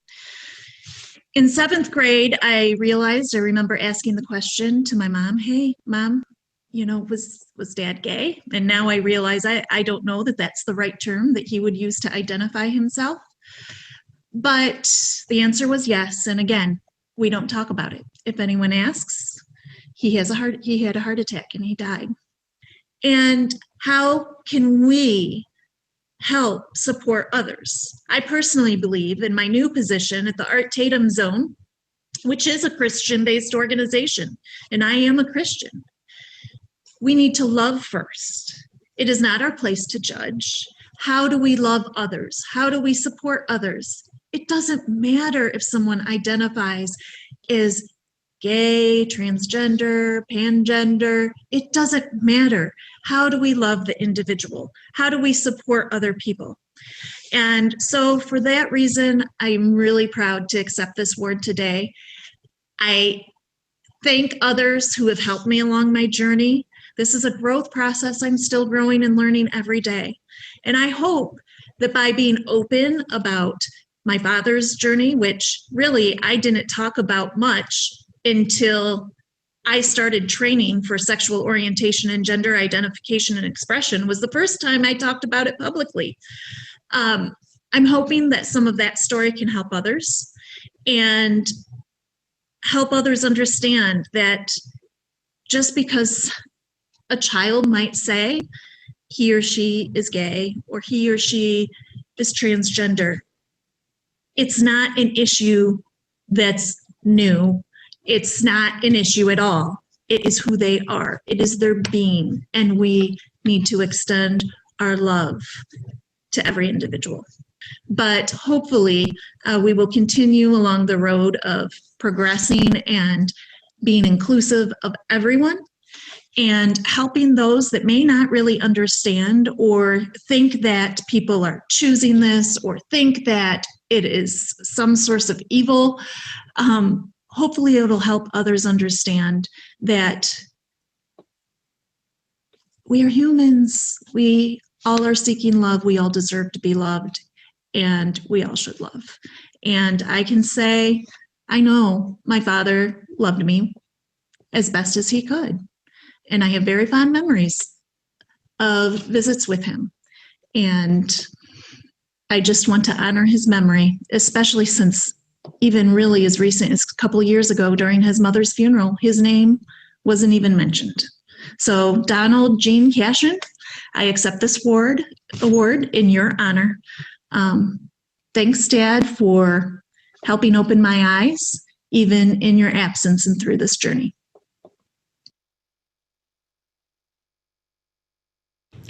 In 7th grade, I remember asking the question to my mom, "Hey, Mom, was Dad gay?" And now I realize I don't know that that's the right term that he would use to identify himself. But the answer was yes. And again, we don't talk about it. If anyone asks, he had a heart attack and he died. And how can we help support others. I personally believe in my new position at the Art Tatum Zone, which is a Christian-based organization, and I am a Christian. We need to love first. It is not our place to judge. How do we love others? How do we support others? It doesn't matter if someone identifies as gay, transgender, pangender. It doesn't matter. How do we love the individual? How do we support other people? And so for that reason, I'm really proud to accept this award today. I thank others who have helped me along my journey. This is a growth process. I'm still growing and learning every day. And I hope that by being open about my father's journey, which really I didn't talk about much until I started training for sexual orientation and gender identification and expression, was the first time I talked about it publicly. I'm hoping that some of that story can help others and help others understand that just because a child might say he or she is gay or he or she is transgender, it's not an issue that's new. It's not an issue at all. It is who they are. It is their being, and we need to extend our love to every individual. But hopefully we will continue along the road of progressing and being inclusive of everyone and helping those that may not really understand or think that people are choosing this or think that it is some source of evil. Hopefully it'll help others understand that we are humans. We all are seeking love. We all deserve to be loved, and we all should love. And I can say, I know my father loved me as best as he could. And I have very fond memories of visits with him. And I just want to honor his memory, especially since even really as recent as a couple of years ago during his mother's funeral, his name wasn't even mentioned. So Donald Jean Cashin, I accept this award in your honor. Thanks, Dad, for helping open my eyes, even in your absence and through this journey.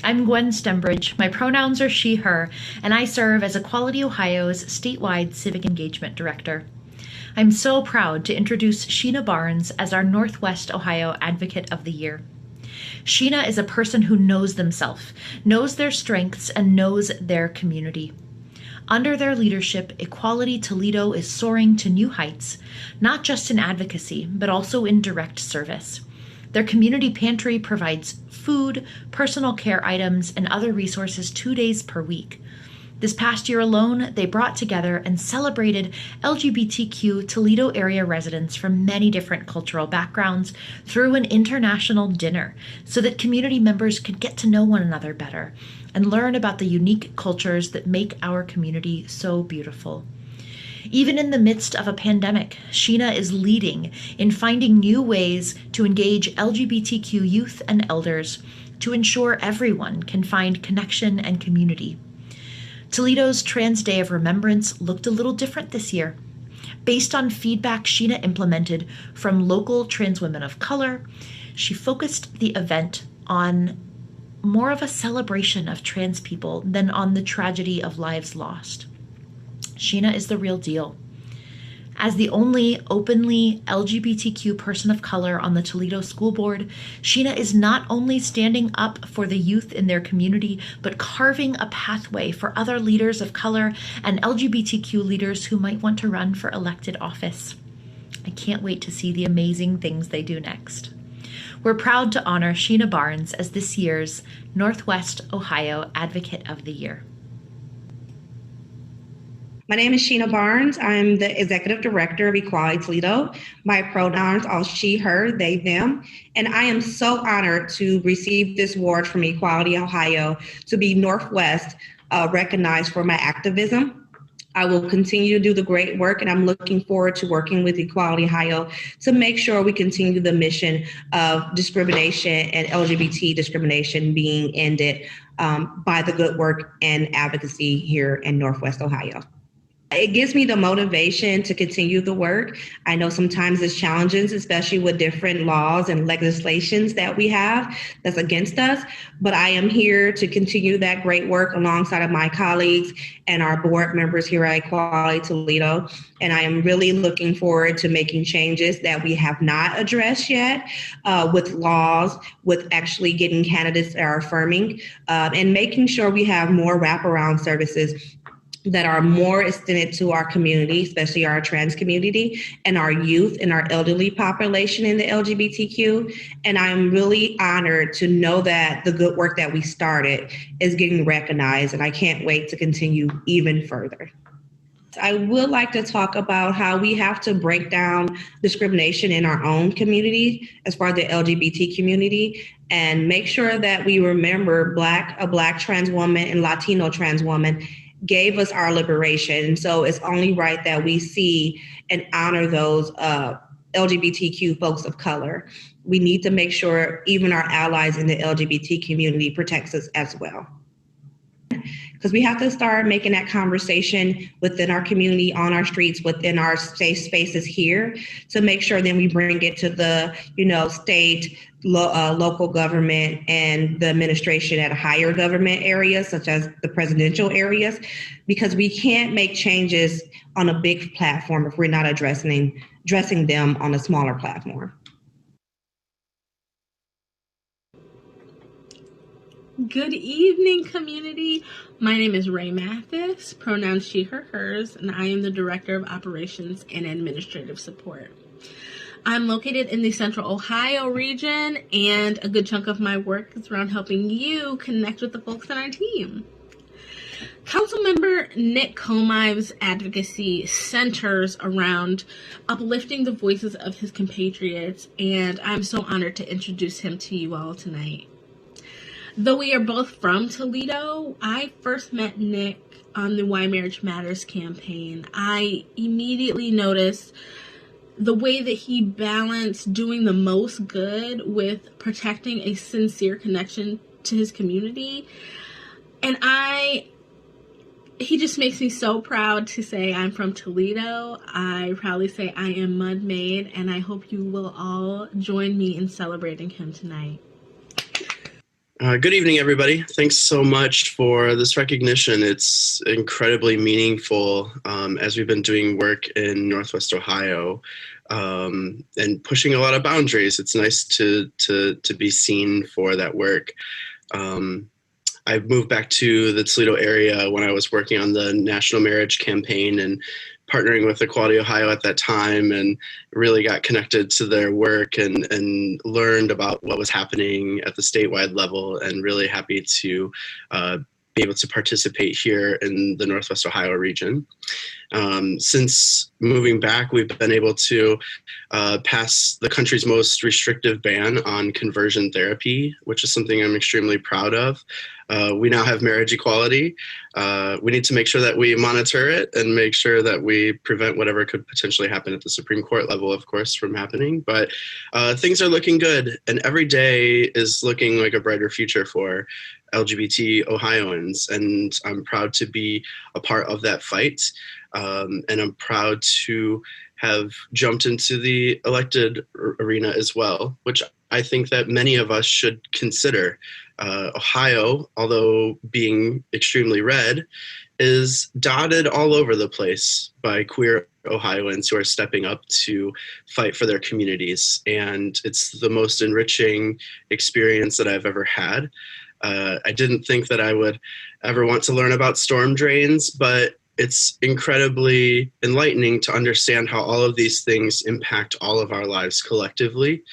I'm Gwen Stembridge. My pronouns are she, her, and I serve as Equality Ohio's statewide civic engagement director. I'm so proud to introduce Sheena Barnes as our Northwest Ohio Advocate of the Year. Sheena is a person who knows themselves, knows their strengths, and knows their community. Under their leadership, Equality Toledo is soaring to new heights, not just in advocacy, but also in direct service. Their community pantry provides food, personal care items, and other resources 2 days per week. This past year alone, they brought together and celebrated LGBTQ Toledo area residents from many different cultural backgrounds through an international dinner so that community members could get to know one another better and learn about the unique cultures that make our community so beautiful. Even in the midst of a pandemic, Sheena is leading in finding new ways to engage LGBTQ youth and elders to ensure everyone can find connection and community. Toledo's Trans Day of Remembrance looked a little different this year. Based on feedback Sheena implemented from local trans women of color, she focused the event on more of a celebration of trans people than on the tragedy of lives lost. Sheena is the real deal. As the only openly LGBTQ person of color on the Toledo School Board, Sheena is not only standing up for the youth in their community, but carving a pathway for other leaders of color and LGBTQ leaders who might want to run for elected office. I can't wait to see the amazing things they do next. We're proud to honor Sheena Barnes as this year's Northwest Ohio Advocate of the Year. My name is Sheena Barnes. I'm the Executive Director of Equality Toledo. My pronouns are she, her, they, them. And I am so honored to receive this award from Equality Ohio to be Northwest recognized for my activism. I will continue to do the great work, and I'm looking forward to working with Equality Ohio to make sure we continue the mission of discrimination and LGBT discrimination being ended by the good work and advocacy here in Northwest Ohio. It gives me the motivation to continue the work. I know sometimes it's challenging, especially with different laws and legislations that we have that's against us, but I am here to continue that great work alongside of my colleagues and our board members here at Equality Toledo. And I am really looking forward to making changes that we have not addressed yet with laws, with actually getting candidates that are affirming, and making sure we have more wraparound services that are more extended to our community, especially our trans community and our youth and our elderly population in the LGBTQ. And I'm really honored to know that the good work that we started is getting recognized, and I can't wait to continue even further. I would like to talk about how we have to break down discrimination in our own community as far as the LGBT community, and make sure that we remember a Black trans woman and Latino trans woman gave us our liberation. So it's only right that we see and honor those LGBTQ folks of color. We need to make sure even our allies in the LGBT community protects us as well. Because we have to start making that conversation within our community, on our streets, within our safe spaces here, to make sure then we bring it to the, state, local government, and the administration at higher government areas, such as the presidential areas, because we can't make changes on a big platform if we're not addressing them on a smaller platform. Good evening, community. My name is Ray Mathis, pronouns she, her, hers, and I am the Director of Operations and Administrative Support. I'm located in the Central Ohio region, and a good chunk of my work is around helping you connect with the folks on our team. Councilmember Nick Comive's advocacy centers around uplifting the voices of his compatriots, and I'm so honored to introduce him to you all tonight. Though we are both from Toledo, I first met Nick on the Why Marriage Matters campaign. I immediately noticed the way that he balanced doing the most good with protecting a sincere connection to his community. And he just makes me so proud to say I'm from Toledo. I proudly say I am Mud Maid, and I hope you will all join me in celebrating him tonight. Good evening, everybody. Thanks so much for this recognition. It's incredibly meaningful as we've been doing work in Northwest Ohio and pushing a lot of boundaries. It's nice to be seen for that work. I moved back to the Toledo area when I was working on the national marriage campaign and partnering with Equality Ohio at that time, and really got connected to their work and learned about what was happening at the statewide level, and really happy to be able to participate here in the Northwest Ohio region. Since moving back, we've been able to pass the country's most restrictive ban on conversion therapy, which is something I'm extremely proud of. We now have marriage equality. We need to make sure that we monitor it and make sure that we prevent whatever could potentially happen at the Supreme Court level, of course, from happening. But things are looking good, and every day is looking like a brighter future for LGBT Ohioans, and I'm proud to be a part of that fight. And I'm proud to have jumped into the elected arena as well, which I think that many of us should consider. Ohio, although being extremely red, is dotted all over the place by queer Ohioans who are stepping up to fight for their communities. And it's the most enriching experience that I've ever had. I didn't think that I would ever want to learn about storm drains, but it's incredibly enlightening to understand how all of these things impact all of our lives collectively.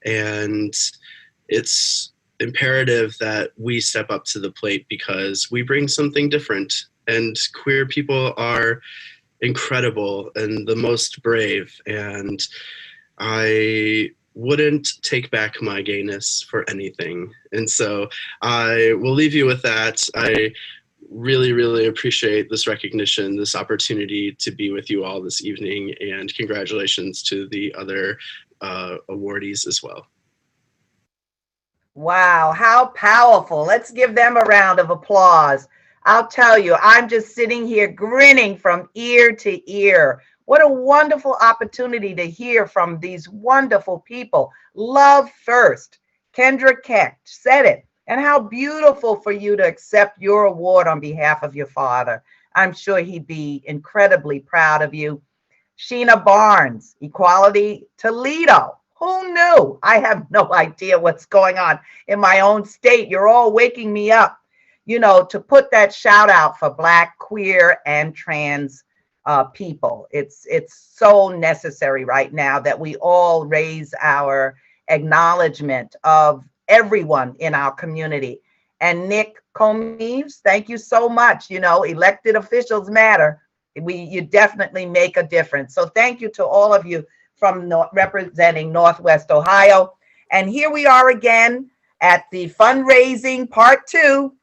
And it's imperative that we step up to the plate because we bring something different, and queer people are incredible and the most brave. And I wouldn't take back my gayness for anything. And so I will leave you with that. I really, really appreciate this recognition, this opportunity to be with you all this evening, and congratulations to the other awardees as well. Wow, how powerful. Let's give them a round of applause. I'll tell you, I'm just sitting here grinning from ear to ear. What a wonderful opportunity to hear from these wonderful people. Love first. Kendra Keck said it. And how beautiful for you to accept your award on behalf of your father. I'm sure he'd be incredibly proud of you. Sheena Barnes, Equality Toledo. Who knew? I have no idea what's going on in my own state. You're all waking me up, to put that shout out for Black, queer, and trans people. It's so necessary right now that we all raise our acknowledgement of everyone in our community. And Nick Comeves, thank you so much. Elected officials matter. You definitely make a difference. So thank you to all of you from representing Northwest Ohio. And here we are again at the fundraising part 2.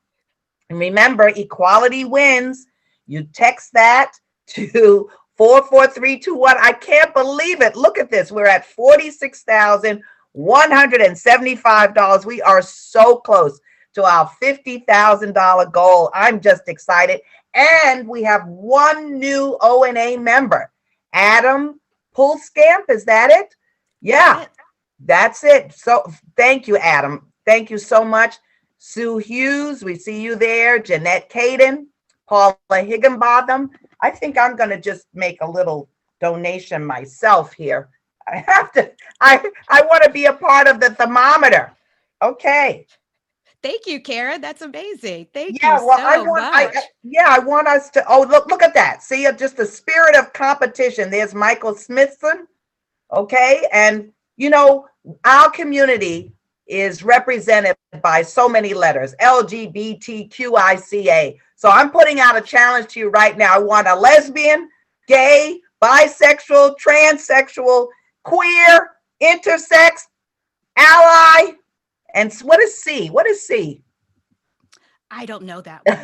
And remember, equality wins. You text that to 44321. I can't believe it. Look at this. We're at $46,175. We are so close to our $50,000 goal. I'm just excited. And we have one new O&A member, Adam Pulskamp. Is that it? Yeah, that's it. So thank you, Adam. Thank you so much. Sue Hughes, we see you there. Jeanette Caden, Paula Higginbotham. I think I'm going to just make a little donation myself here. I want to be a part of the thermometer. Okay. Thank you, Karen. That's amazing. Thank Yeah, you well, so much. I want us to, look at that. See, just the spirit of competition. There's Michael Smithson. Okay. And, our community is represented by so many letters, LGBTQICA. So I'm putting out a challenge to you right now. I want a lesbian, gay, bisexual, transsexual, queer, intersex, ally. And what is C? What is C? I don't know that one.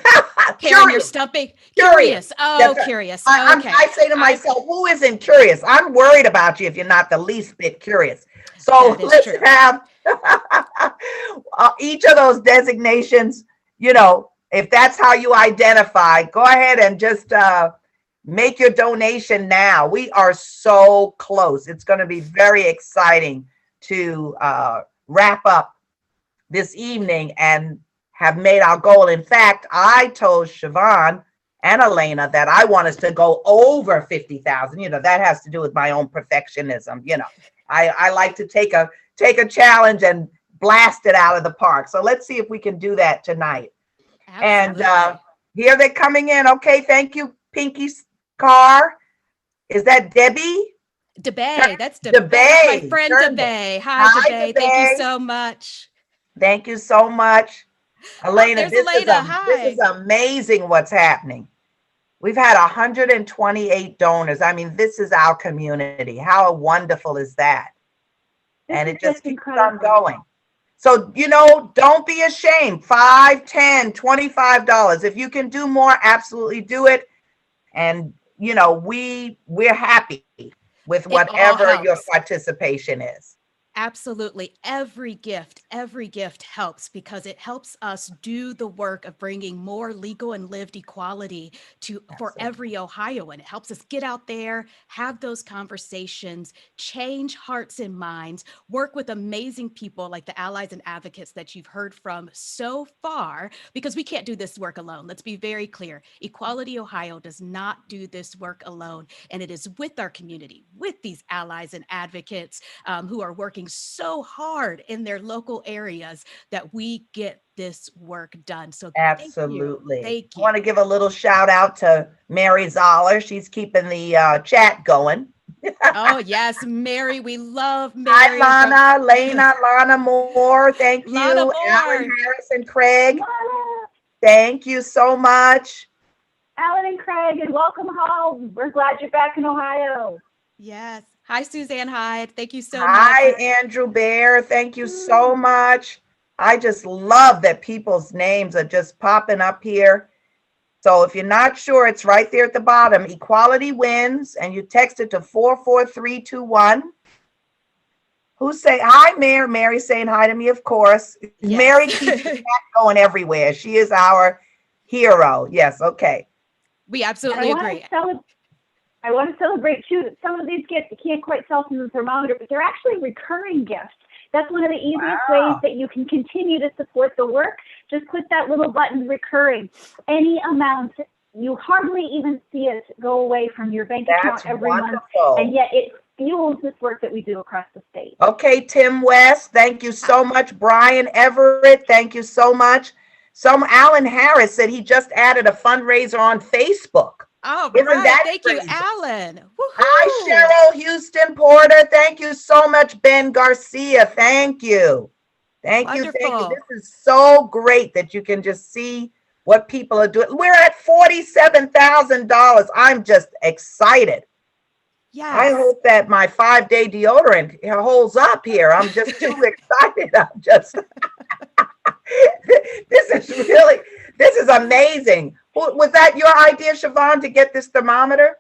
Karen, you're stumping. Curious. Oh, curious. Okay. I say to myself, who isn't curious? I'm worried about you if you're not the least bit curious. So let's have each of those designations, if that's how you identify, go ahead and just make your donation now. We are so close. It's going to be very exciting to wrap up this evening and have made our goal. In fact, I told Siobhan and Elena that I want us to go over 50,000. That has to do with my own perfectionism. I like to take a challenge and blast it out of the park. So let's see if we can do that tonight. Absolutely. And here they're coming in. Okay, thank you, Pinky Carr. Is that Debbie? DeBay. That's DeBay. My friend DeBay. Hi, DeBay. Thank you so much. Thank you so much. Elena, this is amazing what's happening. We've had 128 donors. I mean, this is our community. How wonderful is that? And it just keeps on going. So, don't be ashamed. $5, $10, $25. If you can do more, absolutely do it. And, we're happy with whatever your participation is. Absolutely. Every gift helps because it helps us do the work of bringing more legal and lived equality for every Ohioan. It helps us get out there, have those conversations, change hearts and minds, work with amazing people like the allies and advocates that you've heard from so far, because we can't do this work alone. Let's be very clear. Equality Ohio does not do this work alone. And it is with our community, with these allies and advocates who are working so hard in their local areas that we get this work done. So absolutely. Thank you. I want to give a little shout out to Mary Zoller. She's keeping the chat going. Oh, yes, Mary. We love Mary. Hi, Lana Moore. Thank you. Alan Harrison, Craig. Lana. Thank you so much. Alan and Craig, and welcome home. We're glad you're back in Ohio. Yes. Hi, Suzanne Hyde. Thank you so much. Hi, Andrew Bear. Thank you so much. I just love that people's names are just popping up here. So if you're not sure, it's right there at the bottom. Equality wins, and you text it to 44321. Who's saying hi, Mary? Mary's saying hi to me, of course. Yes. Mary keeps the chat going everywhere. She is our hero. Yes, okay. We absolutely agree. I want to celebrate too that some of these gifts you can't quite sell from the thermometer, but they're actually recurring gifts. That's one of the easiest ways that you can continue to support the work. Just click that little button, recurring. Any amount, you hardly even see it go away from your bank account every month, and yet it fuels this work that we do across the state. Okay, Tim West, thank you so much. Brian Everett, thank you so much. Alan Harris said he just added a fundraiser on Facebook. Oh, Isn't right. that Thank crazy? you, Alan. Hi, Cheryl Houston Porter. Thank you so much, Ben Garcia. Thank you. Thank you. This is so great that you can just see what people are doing. We're at $47,000. I'm just excited. Yes. I hope that my 5-day deodorant holds up here. I'm just too excited. I'm just, this is amazing. Was that your idea, Siobhan, to get this thermometer?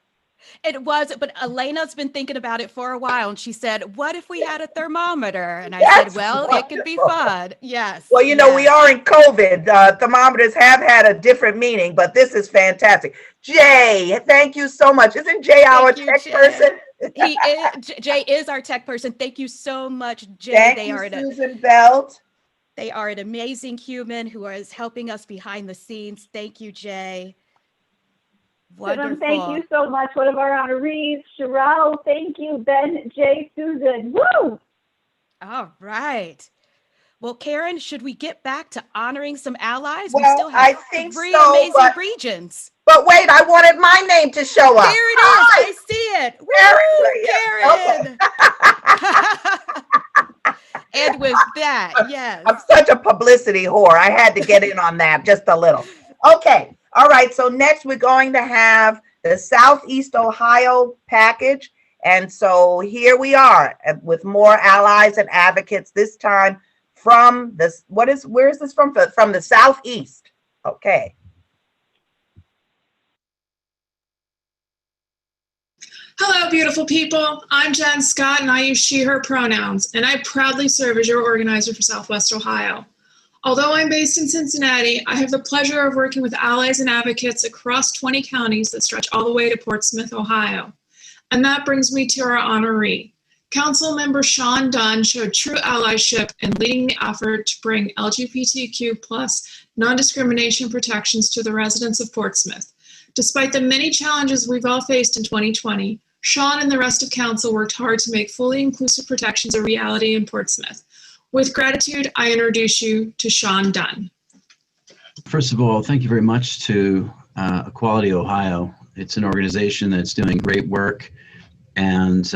It was, but Elena's been thinking about it for a while, and she said, what if we had a thermometer? And I said, well, it could be fun. Yes. Well, you know, we are in COVID. Thermometers have had a different meaning, but this is fantastic. Jay, thank you so much. Isn't Jay our tech person? He is. Jay is our tech person. Thank you so much, Jay. Thank you, Susan Belt. They are an amazing human who is helping us behind the scenes. Thank you, Jay. Wonderful. Thank you so much. One of our honorees, Cheryl. Thank you, Ben, Jay, Susan. Woo! All right. Well, Karen, should we get back to honoring some allies? Well, we still have I think three so, amazing regions. But wait, I wanted my name to show up. There it is. I see it. Woo, Karen. And with that, yes. I'm such a publicity whore. I had to get in on that just a little. Okay. All right. So next we're going to have the Southeast Ohio package. And so here we are with more allies and advocates, this time from this. Where is this from? From the Southeast. Okay. Hello, beautiful people. I'm Jen Scott, and I use she, her pronouns, and I proudly serve as your organizer for Southwest Ohio. Although I'm based in Cincinnati, I have the pleasure of working with allies and advocates across 20 counties that stretch all the way to Portsmouth, Ohio. And that brings me to our honoree. Council member Sean Dunn showed true allyship in leading the effort to bring LGBTQ plus non-discrimination protections to the residents of Portsmouth. Despite the many challenges we've all faced in 2020, Sean and the rest of council worked hard to make fully inclusive protections a reality in Portsmouth. With gratitude, I introduce you to Sean Dunn. First of all, thank you very much to Equality Ohio. It's an organization that's doing great work. And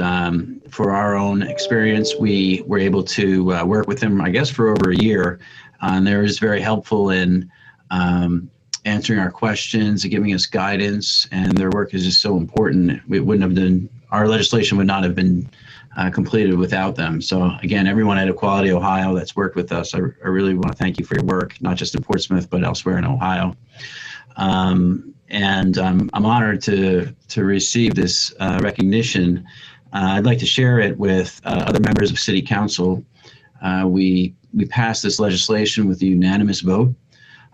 for our own experience, we were able to work with them, I guess, for over a year. And they was very helpful in answering our questions and giving us guidance. And their work is just so important. We wouldn't have done, our legislation would not have been completed without them. So again, everyone at Equality Ohio that's worked with us, I really want to thank you for your work, not just in Portsmouth, but elsewhere in Ohio. And I'm honored to receive this recognition. I'd like to share it with other members of City Council. We passed this legislation with a unanimous vote.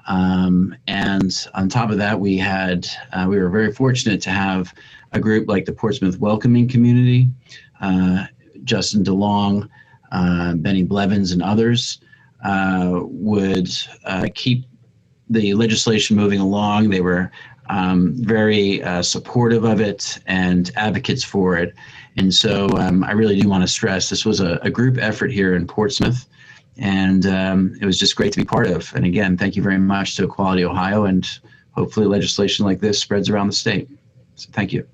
And on top of that, we were very fortunate to have a group like the Portsmouth Welcoming Community, Justin DeLong, Benny Blevins, and others would keep the legislation moving along. They were very supportive of it and advocates for it. And so I really do want to stress this was a group effort here in Portsmouth. And it was just great to be part of. And again, thank you very much to Equality Ohio, and hopefully legislation like this spreads around the state. So thank you.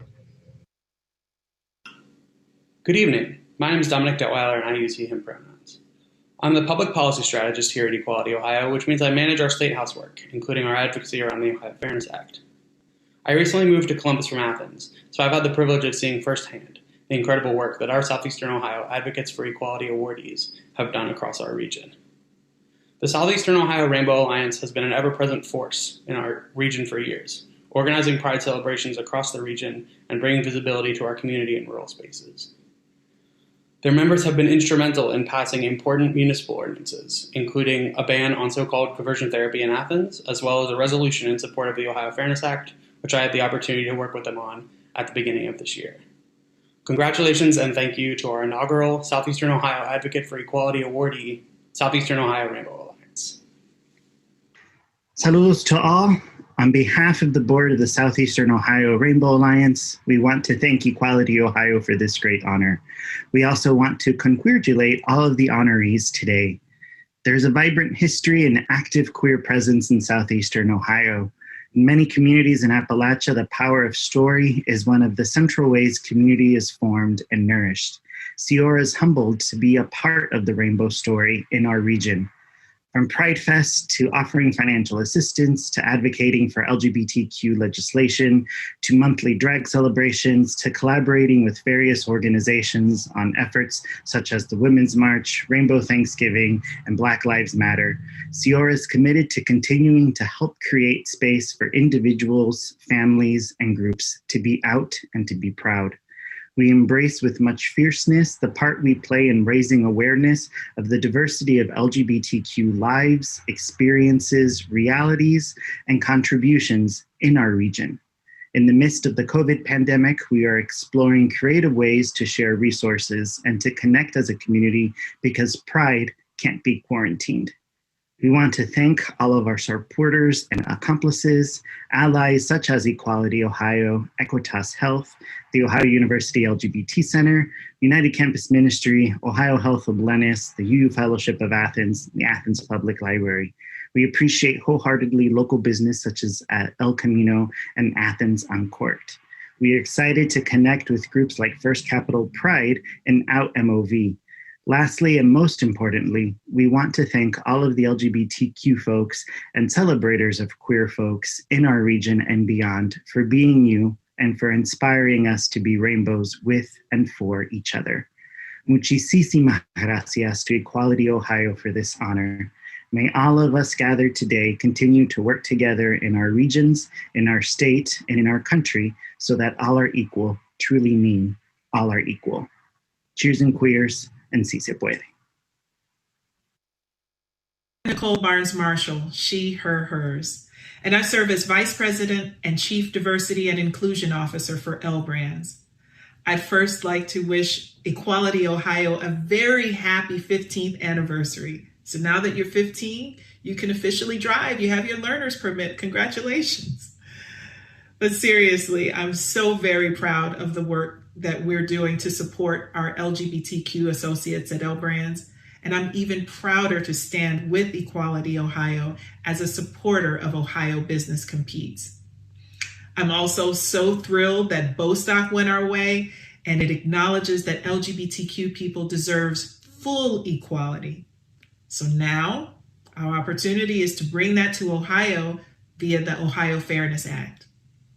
Good evening. My name is Dominic Detweiler, and I use he, him pronouns. I'm the public policy strategist here at Equality Ohio, which means I manage our state housework, including our advocacy around the Ohio Fairness Act. I recently moved to Columbus from Athens, so I've had the privilege of seeing firsthand the incredible work that our Southeastern Ohio Advocates for Equality awardees have done across our region. The Southeastern Ohio Rainbow Alliance has been an ever-present force in our region for years, organizing pride celebrations across the region and bringing visibility to our community in rural spaces. Their members have been instrumental in passing important municipal ordinances, including a ban on so-called conversion therapy in Athens, as well as a resolution in support of the Ohio Fairness Act, which I had the opportunity to work with them on at the beginning of this year. Congratulations and thank you to our inaugural Southeastern Ohio Advocate for Equality awardee, Southeastern Ohio Rainbow Alliance. Saludos to all. On behalf of the board of the Southeastern Ohio Rainbow Alliance, we want to thank Equality Ohio for this great honor. We also want to congratulate all of the honorees today. There's a vibrant history and active queer presence in Southeastern Ohio. In many communities in Appalachia, the power of story is one of the central ways community is formed and nourished. Ciora is humbled to be a part of the rainbow story in our region. From Pride Fest to offering financial assistance, to advocating for LGBTQ legislation, to monthly drag celebrations, to collaborating with various organizations on efforts such as the Women's March, Rainbow Thanksgiving, and Black Lives Matter, Ciora is committed to continuing to help create space for individuals, families, and groups to be out and to be proud. We embrace with much fierceness the part we play in raising awareness of the diversity of LGBTQ lives, experiences, realities, and contributions in our region. In the midst of the COVID pandemic, we are exploring creative ways to share resources and to connect as a community because pride can't be quarantined. We want to thank all of our supporters and accomplices, allies such as Equality Ohio, Equitas Health, the Ohio University LGBT Center, United Campus Ministry, Ohio Health of Lennis, the UU Fellowship of Athens, the Athens Public Library. We appreciate wholeheartedly local business such as El Camino and Athens on Court. We are excited to connect with groups like First Capital Pride and Out MOV. Lastly, and most importantly, we want to thank all of the LGBTQ folks and celebrators of queer folks in our region and beyond for being you and for inspiring us to be rainbows with and for each other. Muchísimas gracias to Equality Ohio for this honor. May all of us gathered today continue to work together in our regions, in our state, and in our country so that all are equal truly mean all are equal. Cheers and queers. And si se puede. Nicole Barnes Marshall, she, her, hers. And I serve as Vice President and Chief Diversity and Inclusion Officer for L Brands. I'd first like to wish Equality Ohio a very happy 15th anniversary. So now that you're 15, you can officially drive. You have your learner's permit. Congratulations. But seriously, I'm so very proud of the work that we're doing to support our LGBTQ associates at L Brands. And I'm even prouder to stand with Equality Ohio as a supporter of Ohio Business Competes. I'm also so thrilled that Bostock went our way, and it acknowledges that LGBTQ people deserves full equality. So now our opportunity is to bring that to Ohio via the Ohio Fairness Act.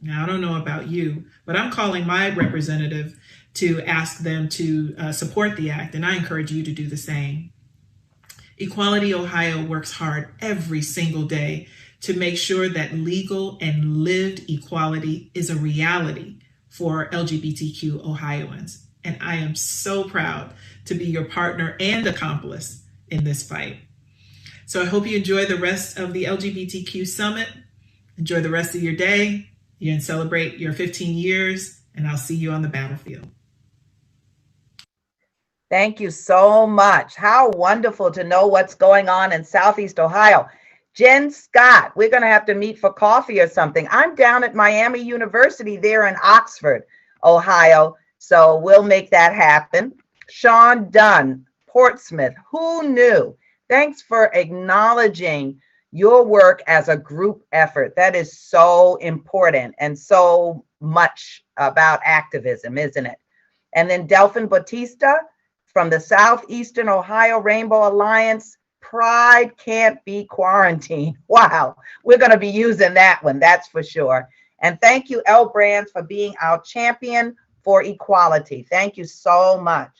Now, I don't know about you, but I'm calling my representative to ask them to support the act, and I encourage you to do the same. Equality Ohio works hard every single day to make sure that legal and lived equality is a reality for LGBTQ Ohioans. And I am so proud to be your partner and accomplice in this fight. So I hope you enjoy the rest of the LGBTQ Summit. Enjoy the rest of your day. You can celebrate your 15 years, and I'll see you on the battlefield. Thank you so much. How wonderful to know what's going on in Southeast Ohio. Jen Scott, we're going to have to meet for coffee or something. I'm down at Miami University there in Oxford, Ohio, so we'll make that happen. Sean Dunn, Portsmouth, who knew? Thanks for acknowledging your work as a group effort. That is so important and so much about activism, isn't it? And then Delphin Bautista from the Southeastern Ohio Rainbow Alliance, pride can't be quarantined. Wow, we're going to be using that one, that's for sure. And thank you, L Brands, for being our champion for equality. Thank you so much.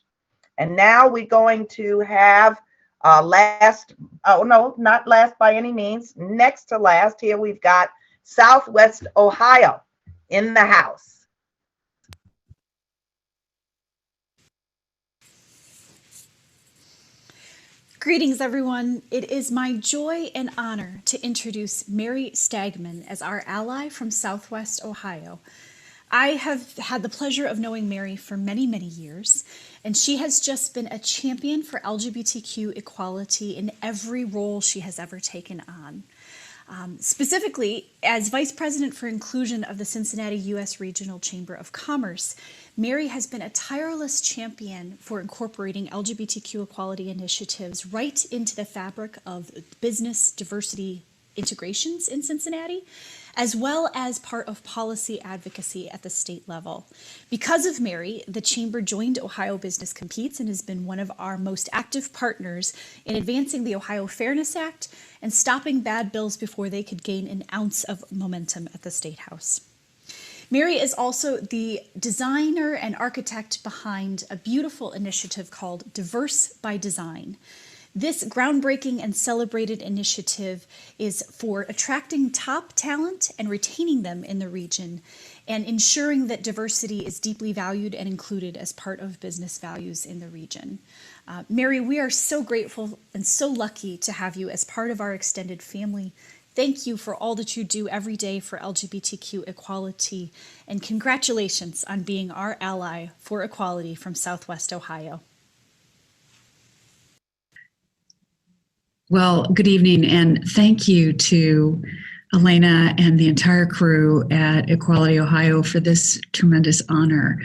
And now we're going to have last, oh no, not last by any means, next to last, here we've got Southwest Ohio in the house. Greetings, everyone. It is my joy and honor to introduce Mary Stagman as our ally from Southwest Ohio. I have had the pleasure of knowing Mary for many, many years, and she has just been a champion for LGBTQ equality in every role she has ever taken on. Specifically, as Vice President for Inclusion of the Cincinnati U.S. Regional Chamber of Commerce, Mary has been a tireless champion for incorporating LGBTQ equality initiatives right into the fabric of business diversity integrations in Cincinnati, as well as part of policy advocacy at the state level. Because of Mary, the Chamber joined Ohio Business Competes and has been one of our most active partners in advancing the Ohio Fairness Act and stopping bad bills before they could gain an ounce of momentum at the State House. Mary is also the designer and architect behind a beautiful initiative called Diverse by Design. This groundbreaking and celebrated initiative is for attracting top talent and retaining them in the region and ensuring that diversity is deeply valued and included as part of business values in the region. Mary, we are so grateful and so lucky to have you as part of our extended family. Thank you for all that you do every day for LGBTQ equality, and congratulations on being our ally for equality from Southwest Ohio. Well, good evening, and thank you to Elena and the entire crew at Equality Ohio for this tremendous honor.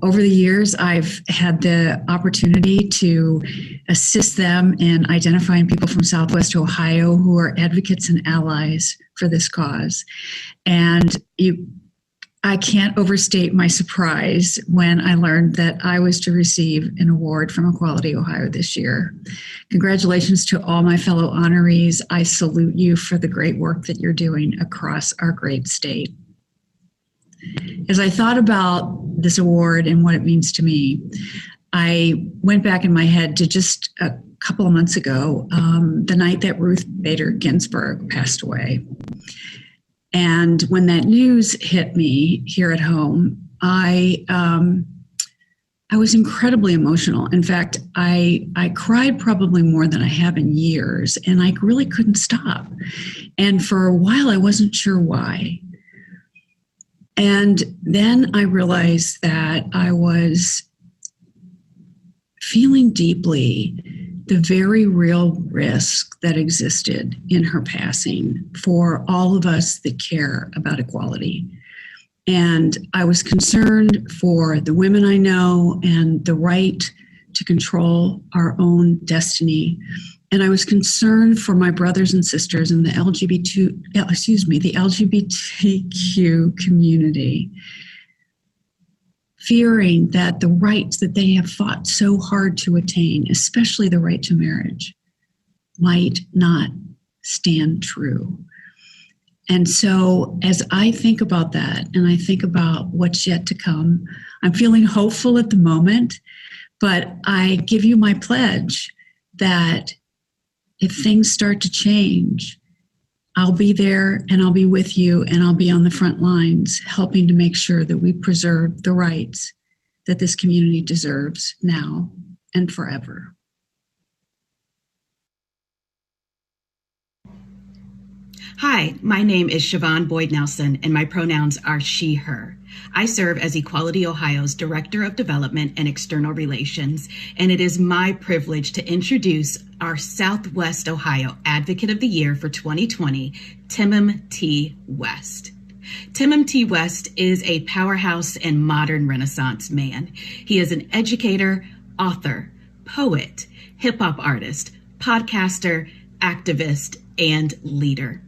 Over the years, I've had the opportunity to assist them in identifying people from Southwest Ohio who are advocates and allies for this cause. And I can't overstate my surprise when I learned that I was to receive an award from Equality Ohio this year. Congratulations to all my fellow honorees. I salute you for the great work that you're doing across our great state. As I thought about this award and what it means to me, I went back in my head to just a couple of months ago, the night that Ruth Bader Ginsburg passed away. And when that news hit me here at home, I was incredibly emotional. In fact, I cried probably more than I have in years, and I really couldn't stop. And for a while, I wasn't sure why. And then I realized that I was feeling deeply the very real risk that existed in her passing for all of us that care about equality. And I was concerned for the women I know and the right to control our own destiny. And I was concerned for my brothers and sisters in the LGBTQ community, fearing that the rights that they have fought so hard to attain, especially the right to marriage, might not stand true. And so as I think about that and I think about what's yet to come, I'm feeling hopeful at the moment, but I give you my pledge that if things start to change, I'll be there and I'll be with you and I'll be on the front lines helping to make sure that we preserve the rights that this community deserves now and forever. Hi, my name is Siobhan Boyd Nelson, and my pronouns are she, her. I serve as Equality Ohio's Director of Development and External Relations, and it is my privilege to introduce our Southwest Ohio Advocate of the Year for 2020, Timothy T. West. Timothy T. West is a powerhouse and modern Renaissance man. He is an educator, author, poet, hip-hop artist, podcaster, activist, and leader.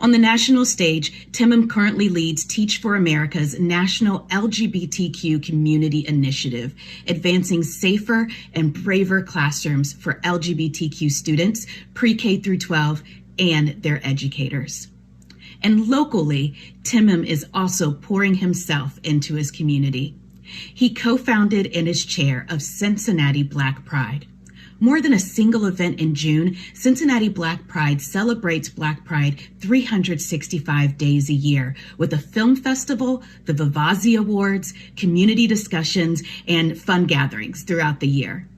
On the national stage, Timothy currently leads Teach for America's national LGBTQ community initiative, advancing safer and braver classrooms for LGBTQ students, pre-K through 12, and their educators. And locally, Timothy is also pouring himself into his community. He co-founded and is chair of Cincinnati Black Pride. More than a single event in June, Cincinnati Black Pride celebrates Black Pride 365 days a year with a film festival, the Vivazi Awards, community discussions, and fun gatherings throughout the year.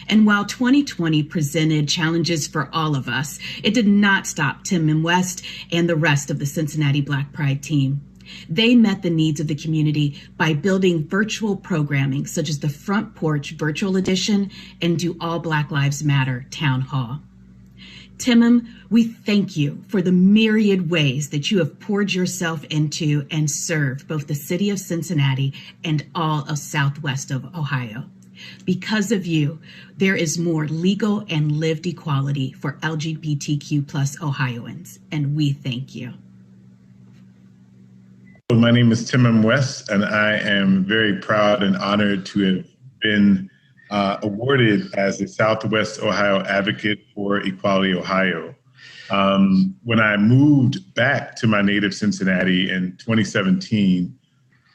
And while 2020 presented challenges for all of us, it did not stop Tim West and the rest of the Cincinnati Black Pride team. They met the needs of the community by building virtual programming such as the Front Porch Virtual Edition and Do All Black Lives Matter Town Hall. Timon, we thank you for the myriad ways that you have poured yourself into and served both the city of Cincinnati and all of Southwest of Ohio. Because of you, there is more legal and lived equality for LGBTQ plus Ohioans, and we thank you. My name is Timon West, and I am very proud and honored to have been awarded as the Southwest Ohio Advocate for Equality Ohio. When I moved back to my native Cincinnati in 2017,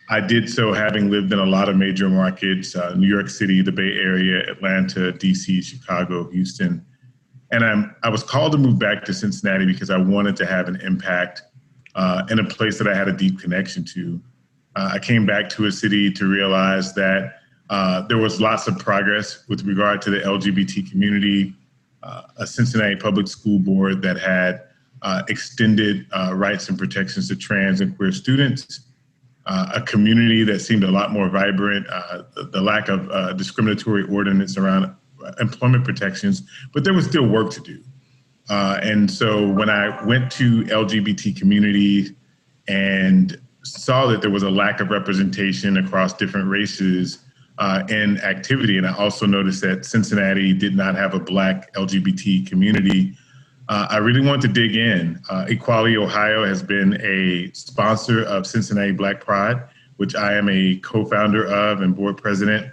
I did so having lived in a lot of major markets, New York City, the Bay Area, Atlanta, DC, Chicago, Houston. And I was called to move back to Cincinnati because I wanted to have an impact in a place that I had a deep connection to. I came back to a city to realize that there was lots of progress with regard to the LGBT community, a Cincinnati Public School Board that had extended rights and protections to trans and queer students, a community that seemed a lot more vibrant, the lack of discriminatory ordinance around employment protections, but there was still work to do. And so when I went to LGBT communities and saw that there was a lack of representation across different races in activity, and I also noticed that Cincinnati did not have a Black LGBT community, I really wanted to dig in. Equality Ohio has been a sponsor of Cincinnati Black Pride, which I am a co-founder of and board president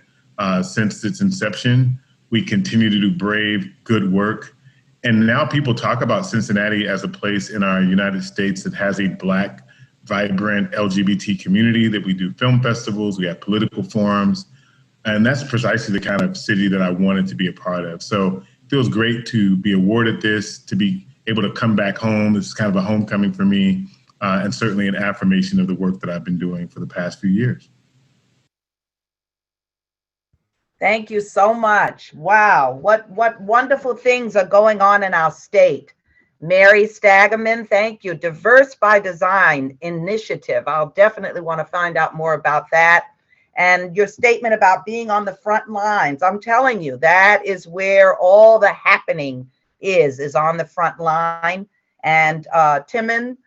since its inception. We continue to do brave, good work. And now people talk about Cincinnati as a place in our United States that has a Black, vibrant LGBT community, that we do film festivals, we have political forums, and that's precisely the kind of city that I wanted to be a part of. So it feels great to be awarded this, to be able to come back home. This is kind of a homecoming for me, and certainly an affirmation of the work that I've been doing for the past few years. Thank you so much. Wow, what wonderful things are going on in our state. Mary Stagaman, thank you. Diverse by Design initiative. I'll definitely want to find out more about that. And your statement about being on the front lines. I'm telling you, that is where all the happening is on the front line. And Timon,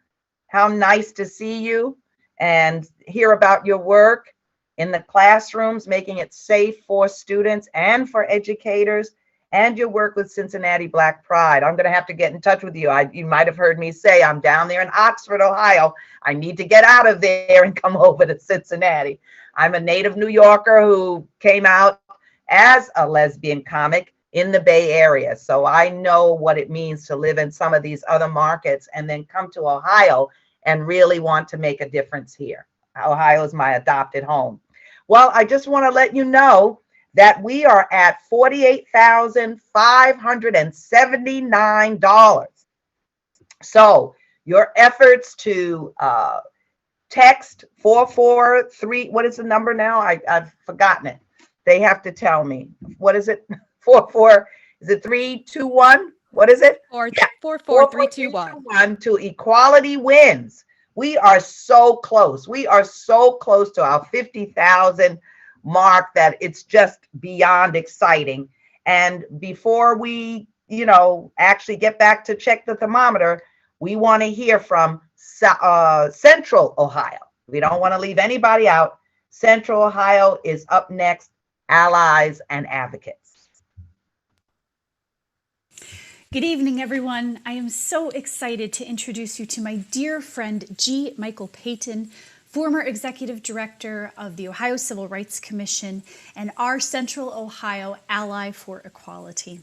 how nice to see you and hear about your work in the classrooms, making it safe for students and for educators, and your work with Cincinnati Black Pride. I'm going to have to get in touch with you. You might have heard me say I'm down there in Oxford, Ohio. I need to get out of there and come over to Cincinnati. I'm a native New Yorker who came out as a lesbian comic in the Bay Area. So I know what it means to live in some of these other markets and then come to Ohio and really want to make a difference here. Ohio is my adopted home. Well, I just want to let you know that we are at $48,579. So your efforts to text 443, what is the number now? I've forgotten it. They have to tell me. What is it? 44, is it 321? What is it? 44321 to Equality Wins. We are so close. We are so close to our 50,000 mark that it's just beyond exciting. And before we, actually get back to check the thermometer, we want to hear from Central Ohio. We don't want to leave anybody out. Central Ohio is up next, Allies and Advocates. Good evening, everyone. I am so excited to introduce you to my dear friend, G. Michael Payton, former executive director of the Ohio Civil Rights Commission and our Central Ohio Ally for Equality.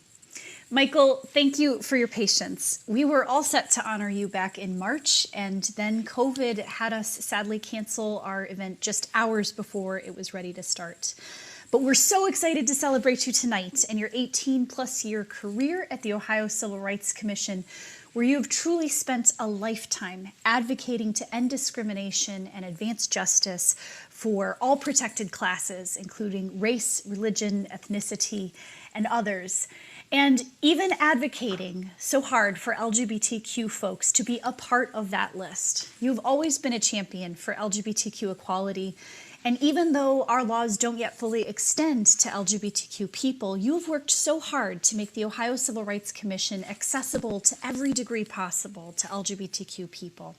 Michael, thank you for your patience. We were all set to honor you back in March, and then COVID had us sadly cancel our event just hours before it was ready to start. But we're so excited to celebrate you tonight and your 18-plus year career at the Ohio Civil Rights Commission, where you have truly spent a lifetime advocating to end discrimination and advance justice for all protected classes, including race, religion, ethnicity, and others. And even advocating so hard for LGBTQ folks to be a part of that list. You've always been a champion for LGBTQ equality. And even though our laws don't yet fully extend to LGBTQ people, you have worked so hard to make the Ohio Civil Rights Commission accessible to every degree possible to LGBTQ people.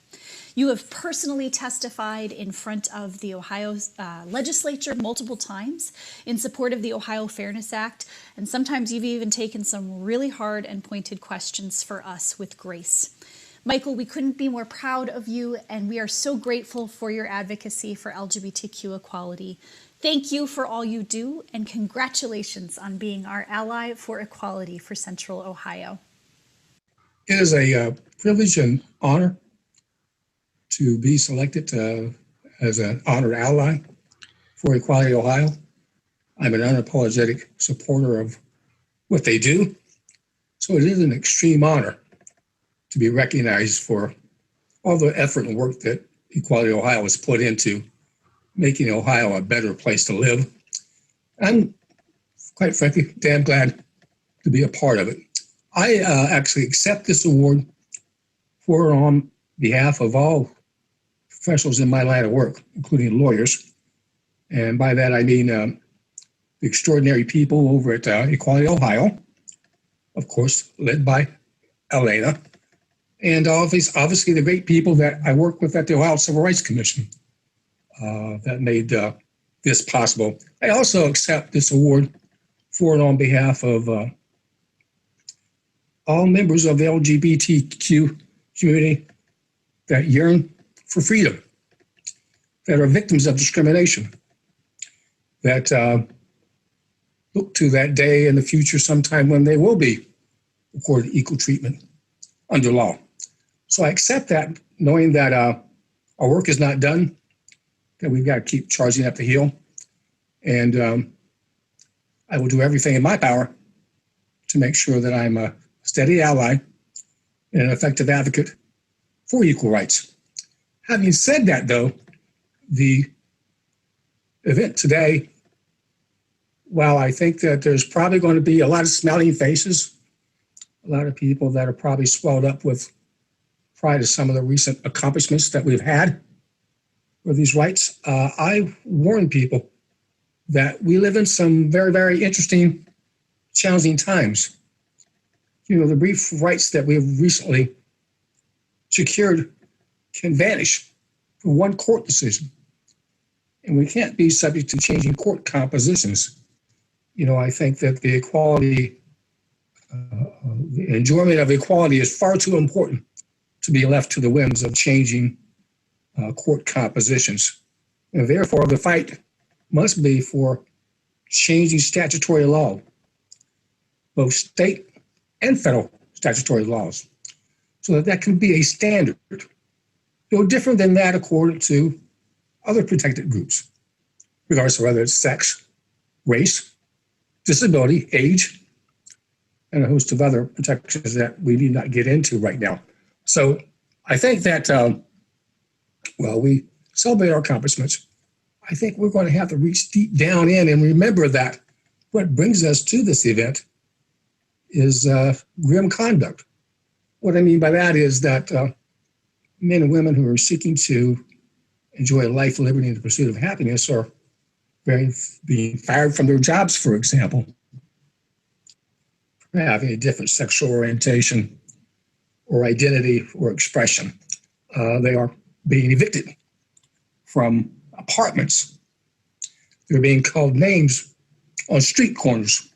You have personally testified in front of the Ohio legislature multiple times in support of the Ohio Fairness Act, and sometimes you've even taken some really hard and pointed questions for us with grace. Michael, we couldn't be more proud of you, and we are so grateful for your advocacy for LGBTQ equality. Thank you for all you do, and congratulations on being our ally for equality for Central Ohio. It is a privilege and honor to be selected as an honored ally for Equality Ohio. I'm an unapologetic supporter of what they do, so it is an extreme honor to be recognized for all the effort and work that Equality Ohio has put into making Ohio a better place to live. I'm, quite frankly, damn glad to be a part of it. I actually accept this award on behalf of all professionals in my line of work, including lawyers. And by that, I mean the extraordinary people over at Equality Ohio, of course, led by Elena, and obviously the great people that I work with at the Ohio Civil Rights Commission that made this possible. I also accept this award on behalf of all members of the LGBTQ community that yearn for freedom, that are victims of discrimination, that look to that day in the future sometime when they will be accorded equal treatment under law. So I accept that, knowing that our work is not done, that we've got to keep charging up the hill. And I will do everything in my power to make sure that I'm a steady ally and an effective advocate for equal rights. Having said that, though, the event today, while I think that there's probably going to be a lot of smiling faces, a lot of people that are probably swelled up with pride of some of the recent accomplishments that we've had for these rights, I warn people that we live in some very, very interesting, challenging times. You know, the brief rights that we have recently secured can vanish for one court decision. And we can't be subject to changing court compositions. You know, I think that the equality, the enjoyment of equality is far too important to be left to the whims of changing court compositions. And therefore, the fight must be for changing statutory law, both state and federal statutory laws, so that that can be a standard, no different than that accorded to other protected groups, regardless of whether it's sex, race, disability, age, and a host of other protections that we need not get into right now. So I think that, while we celebrate our accomplishments, I think we're going to have to reach deep down in and remember that what brings us to this event is grim conduct. What I mean by that is that men and women who are seeking to enjoy life, liberty, and the pursuit of happiness are being fired from their jobs, for example, for having a different sexual orientation or identity or expression. They are being evicted from apartments. They're being called names on street corners.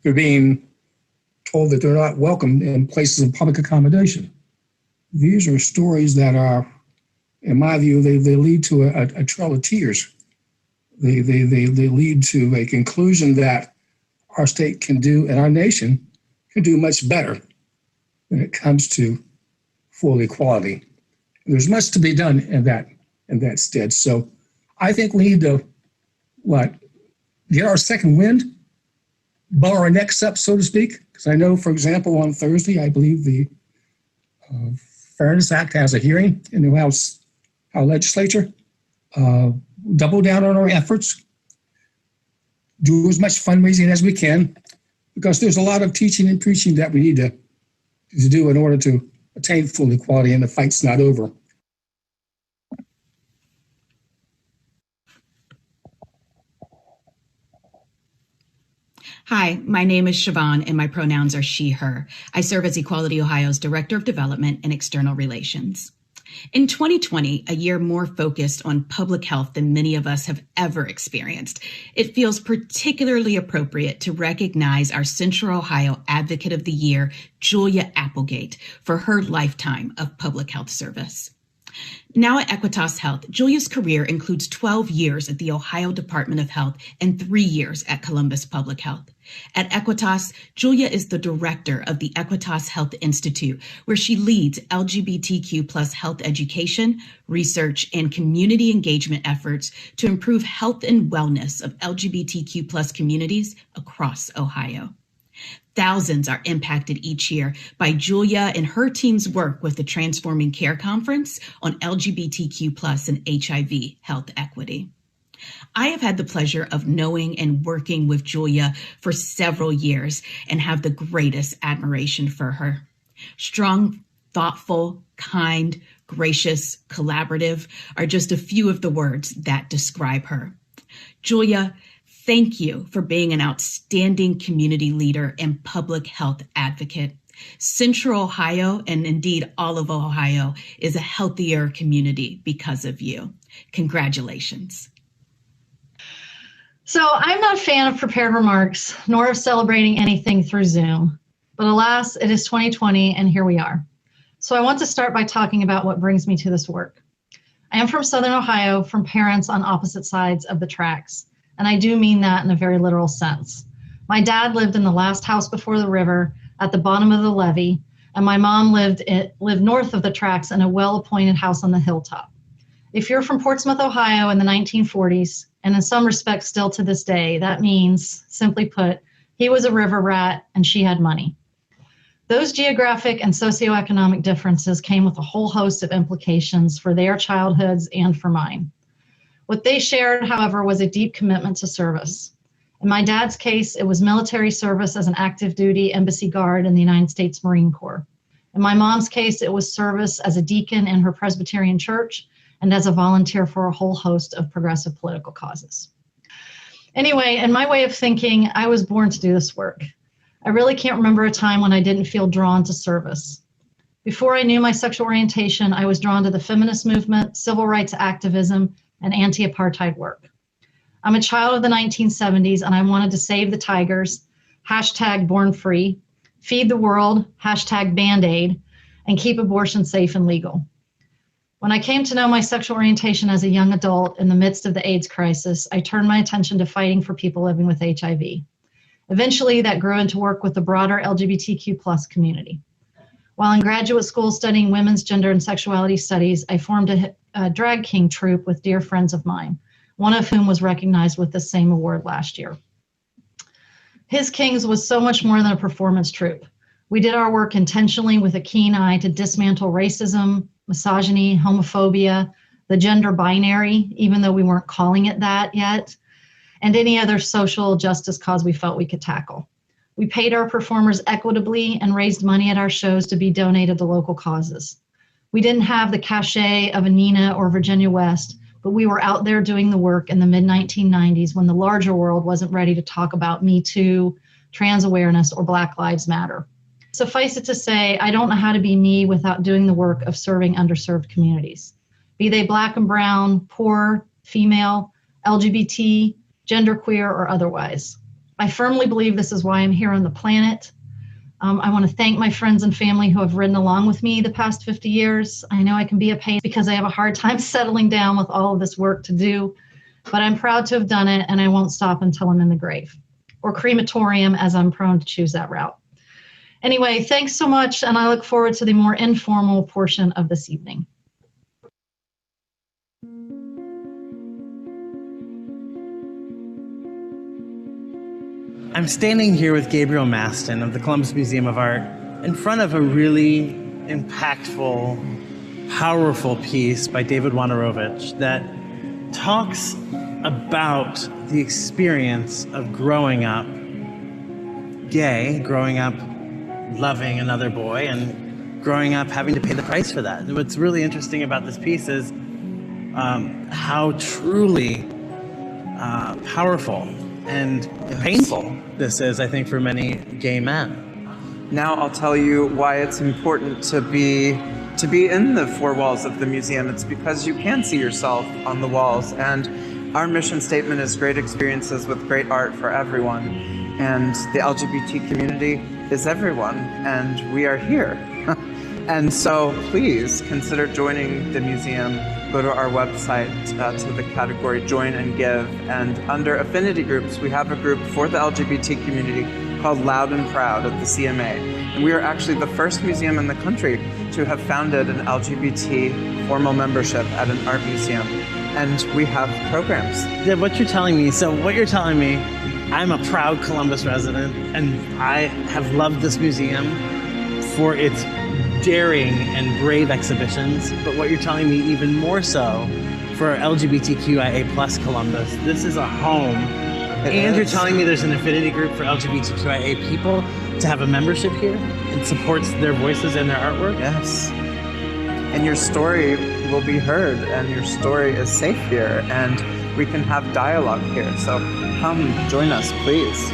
They're being told that they're not welcome in places of public accommodation. These are stories that are, in my view, they lead to a trail of tears. They lead to a conclusion that our state can do and our nation can do much better when it comes to full equality. There's much to be done in that stead. So I think we need to, get our second wind, bow our necks up, so to speak. Because I know, for example, on Thursday, I believe the Fairness Act has a hearing in the House legislature. Double down on our efforts. Do as much fundraising as we can, because there's a lot of teaching and preaching that we need to do in order to attain full equality, and the fight's not over. Hi, my name is Siobhan, and my pronouns are she, her. I serve as Equality Ohio's Director of Development and External Relations. In 2020, a year more focused on public health than many of us have ever experienced, it feels particularly appropriate to recognize our Central Ohio Advocate of the Year, Julia Applegate, for her lifetime of public health service. Now at Equitas Health, Julia's career includes 12 years at the Ohio Department of Health and 3 years at Columbus Public Health. At Equitas, Julia is the director of the Equitas Health Institute, where she leads LGBTQ+ health education, research, and community engagement efforts to improve health and wellness of LGBTQ+ communities across Ohio. Thousands are impacted each year by Julia and her team's work with the Transforming Care Conference on LGBTQ+ and HIV health equity. I have had the pleasure of knowing and working with Julia for several years and have the greatest admiration for her. Strong, thoughtful, kind, gracious, collaborative are just a few of the words that describe her. Julia, thank you for being an outstanding community leader and public health advocate. Central Ohio, and indeed all of Ohio, is a healthier community because of you. Congratulations. So I'm not a fan of prepared remarks, nor of celebrating anything through Zoom. But alas, it is 2020, and here we are. So I want to start by talking about what brings me to this work. I am from Southern Ohio, from parents on opposite sides of the tracks. And I do mean that in a very literal sense. My dad lived in the last house before the river at the bottom of the levee, and my mom lived north of the tracks in a well-appointed house on the hilltop. If you're from Portsmouth, Ohio in the 1940s, and in some respects still to this day, that means, simply put, he was a river rat and she had money. Those geographic and socioeconomic differences came with a whole host of implications for their childhoods and for mine. What they shared, however, was a deep commitment to service. In my dad's case, it was military service as an active duty embassy guard in the United States Marine Corps. In my mom's case, it was service as a deacon in her Presbyterian church and as a volunteer for a whole host of progressive political causes. Anyway, in my way of thinking, I was born to do this work. I really can't remember a time when I didn't feel drawn to service. Before I knew my sexual orientation, I was drawn to the feminist movement, civil rights activism, and anti-apartheid work. I'm a child of the 1970s, and I wanted to save the tigers, #BornFree, feed the world, #Band-Aid, and keep abortion safe and legal. When I came to know my sexual orientation as a young adult in the midst of the AIDS crisis, I turned my attention to fighting for people living with HIV. Eventually, that grew into work with the broader LGBTQ+ community. While in graduate school studying women's gender and sexuality studies, I formed a drag king troupe with dear friends of mine, one of whom was recognized with the same award last year. His Kings was so much more than a performance troupe. We did our work intentionally with a keen eye to dismantle racism, misogyny, homophobia, the gender binary, even though we weren't calling it that yet, and any other social justice cause we felt we could tackle. We paid our performers equitably and raised money at our shows to be donated to local causes. We didn't have the cachet of a Nina or Virginia West, but we were out there doing the work in the mid-1990s when the larger world wasn't ready to talk about Me Too, trans awareness, or Black Lives Matter. Suffice it to say, I don't know how to be me without doing the work of serving underserved communities, be they Black and brown, poor, female, LGBT, genderqueer, or otherwise. I firmly believe this is why I'm here on the planet. I want to thank my friends and family who have ridden along with me the past 50 years. I know I can be a pain because I have a hard time settling down with all of this work to do, but I'm proud to have done it, and I won't stop until I'm in the grave, or crematorium, as I'm prone to choose that route. Anyway, thanks so much, and I look forward to the more informal portion of this evening. I'm standing here with Gabriel Maston of the Columbus Museum of Art in front of a really impactful, powerful piece by David Wojnarowicz that talks about the experience of growing up gay, growing up loving another boy, and growing up having to pay the price for that. What's really interesting about this piece is how truly powerful and painful this is, I think, for many gay men. Now I'll tell you why it's important to be in the four walls of the museum. It's because you can see yourself on the walls, and our mission statement is great experiences with great art for everyone. And the LGBT community is everyone, and we are here. And so please consider joining the museum. Go to our website to the category Join and Give. And under affinity groups, we have a group for the LGBT community called Loud and Proud at the CMA. And we are actually the first museum in the country to have founded an LGBT formal membership at an art museum. And we have programs. Yeah, what you're telling me, I'm a proud Columbus resident, and I have loved this museum for its daring and brave exhibitions, but what you're telling me even more so for LGBTQIA plus Columbus, this is a home. And you're telling me there's an affinity group for LGBTQIA people to have a membership here and supports their voices and their artwork? Yes. And your story will be heard, and your story is safe here, and we can have dialogue here. So come join us, please.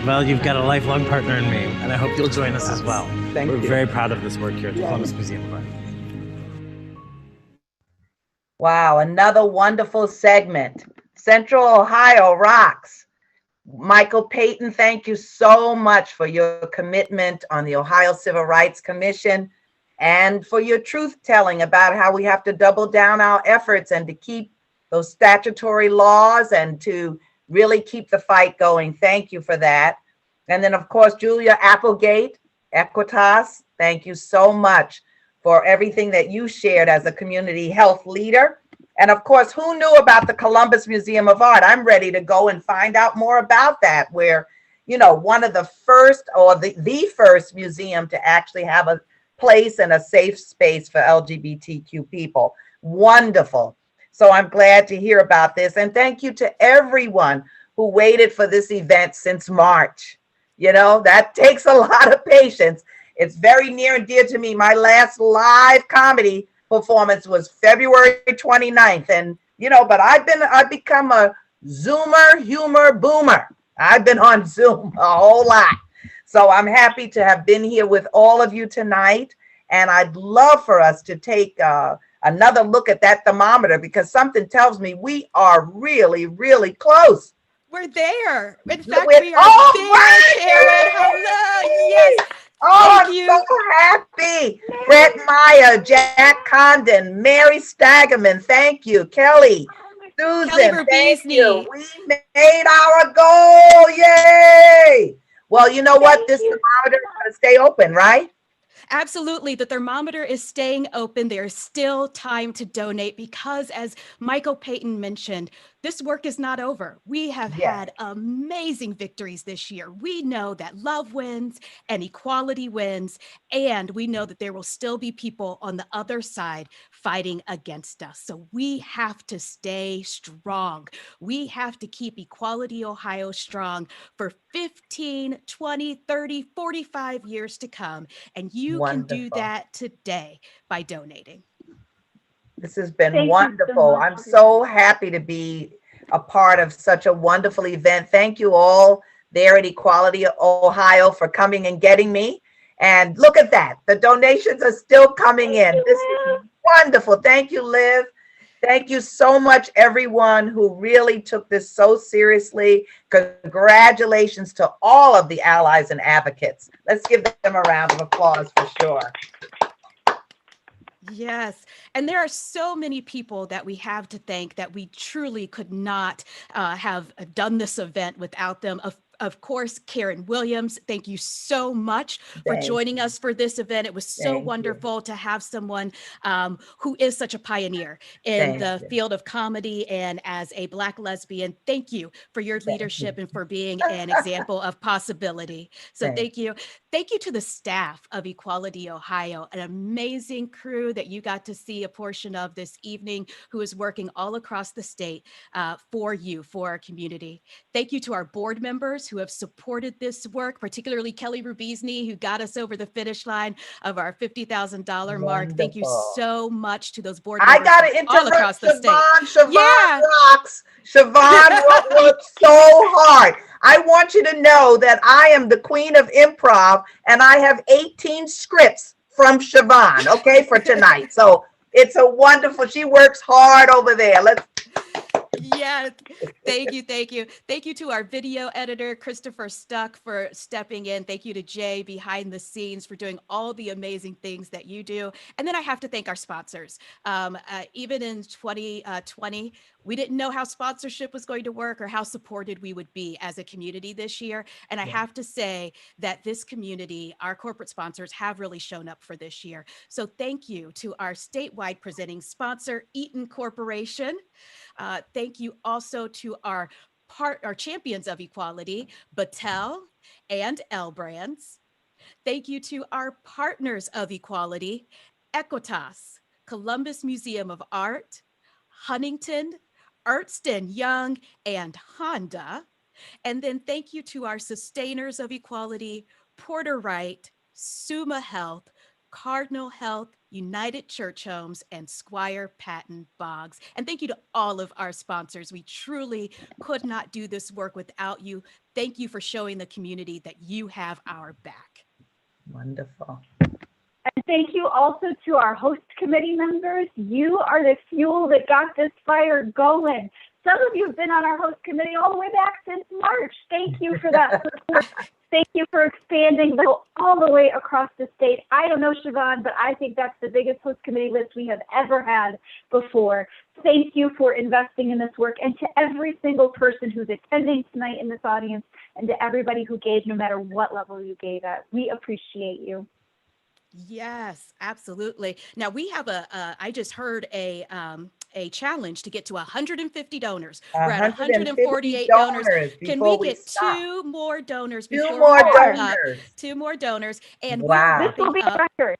Well, you've got a lifelong partner in me, and I hope you'll join us as well. Thank you. We're very proud of this work here at the Columbus Museum of Art. Wow, another wonderful segment. Central Ohio rocks. Michael Payton, thank you so much for your commitment on the Ohio Civil Rights Commission and for your truth telling about how we have to double down our efforts and to keep those statutory laws and to really keep the fight going. Thank you for that. And then, of course, Julia Applegate, Equitas, thank you so much for everything that you shared as a community health leader. And of course, who knew about the Columbus Museum of Art? I'm ready to go and find out more about that, where, you know, one of the first or the first museum to actually have a place and a safe space for LGBTQ people. Wonderful. So I'm glad to hear about this. And thank you to everyone who waited for this event since March. You know, that takes a lot of patience. It's very near and dear to me. My last live comedy performance was February 29th. And, you know, but I've become a Zoomer humor boomer. I've been on Zoom a whole lot. So I'm happy to have been here with all of you tonight. And I'd love for us to take another look at that thermometer, because something tells me we are really, really close. We're there. In fact, We're we are there, Karen. Hello. Yes. Oh, Thank you. I'm so happy. Brett Meyer, Jack Condon, Mary Staggerman, thank you. Kelly, Susan, thank you. We made our goal. Yay. Well, you know what? This thermometer is going to stay open, right? Absolutely. The thermometer is staying open. There's still time to donate because, as Michael Payton mentioned, this work is not over. We have had amazing victories this year. We know that love wins and equality wins, and we know that there will still be people on the other side fighting against us. So we have to stay strong. We have to keep Equality Ohio strong for 15, 20, 30, 45 years to come. And you can do that today by donating. This has been wonderful. I'm so happy to be a part of such a wonderful event. Thank you all there at Equality Ohio for coming and getting me. And look at that. The donations are still coming in. This is wonderful. Thank you, Liv. Thank you so much, everyone who really took this so seriously. Congratulations to all of the allies and advocates. Let's give them a round of applause for sure. Yes. And there are so many people that we have to thank that we truly could not have done this event without them. of course, Karen Williams, thank you so much for joining us for this event. It was so wonderful to have someone who is such a pioneer in the field of comedy and as a Black lesbian. Thank you for your leadership and for being an example of possibility. So thank you. Thank you to the staff of Equality Ohio, an amazing crew that you got to see a portion of this evening, who is working all across the state for you, for our community. Thank you to our board members who have supported this work, particularly Kelly Rubizny, who got us over the finish line of our $50,000 mark. Thank you so much to those board members I gotta all across the state. Siobhan rocks. Siobhan worked so hard. I want you to know that I am the queen of improv, and I have 18 scripts from Siobhan, okay, for tonight. So it's a wonderful, she works hard over there. Yes, thank you, thank you. Thank you to our video editor, Christopher Stuck, for stepping in. Thank you to Jay behind the scenes for doing all the amazing things that you do. And then I have to thank our sponsors. Even in 2020, we didn't know how sponsorship was going to work or how supported we would be as a community this year. And I have to say that this community, our corporate sponsors, have really shown up for this year. So thank you to our statewide presenting sponsor, Eaton Corporation. Thank you also to our champions of equality, Battelle and L Brands. Thank you to our partners of equality, Equitas, Columbus Museum of Art, Huntington, Ernst & Young, and Honda. And then thank you to our sustainers of equality, Porter Wright, Summa Health, Cardinal Health, United Church Homes, and Squire Patton Boggs. And thank you to all of our sponsors. We truly could not do this work without you. Thank you for showing the community that you have our back. Wonderful. And thank you also to our host committee members. You are the fuel that got this fire going. Some of you have been on our host committee all the way back since March. Thank you for that support. Thank you for expanding all the way across the state. I don't know, Siobhan, but I think that's the biggest host committee list we have ever had before. Thank you for investing in this work, and to every single person who's attending tonight in this audience, and to everybody who gave, no matter what level you gave at. We appreciate you. Yes, absolutely. Now we have I just heard a challenge to get to 150 donors. We're at 148 donors. Can we get two more donors before we wrap up? Two more donors. And wow. This will be a record.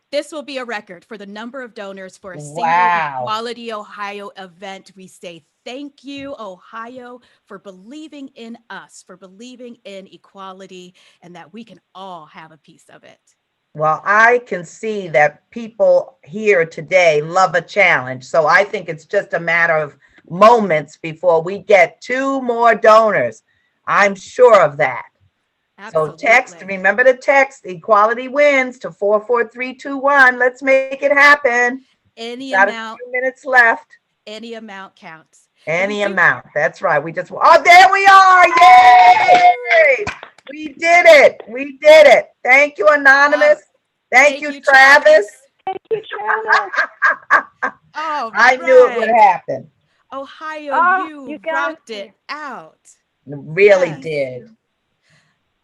This will be a record for the number of donors for a single Equality Ohio event. We say thank you, Ohio, for believing in us, for believing in equality, and that we can all have a piece of it. Well, I can see that people here today love a challenge. So I think it's just a matter of moments before we get two more donors. I'm sure of that. Absolutely. So text, remember to text Equality Wins to 44321. Let's make it happen. Any Got amount. A few minutes left. Any amount counts. Any amount. That's right. There we are. Yay! We did it. We did it. Thank you, Anonymous. Thank you, Travis. Thank you, Travis. I knew it would happen. Ohio, you rocked it out. Really did.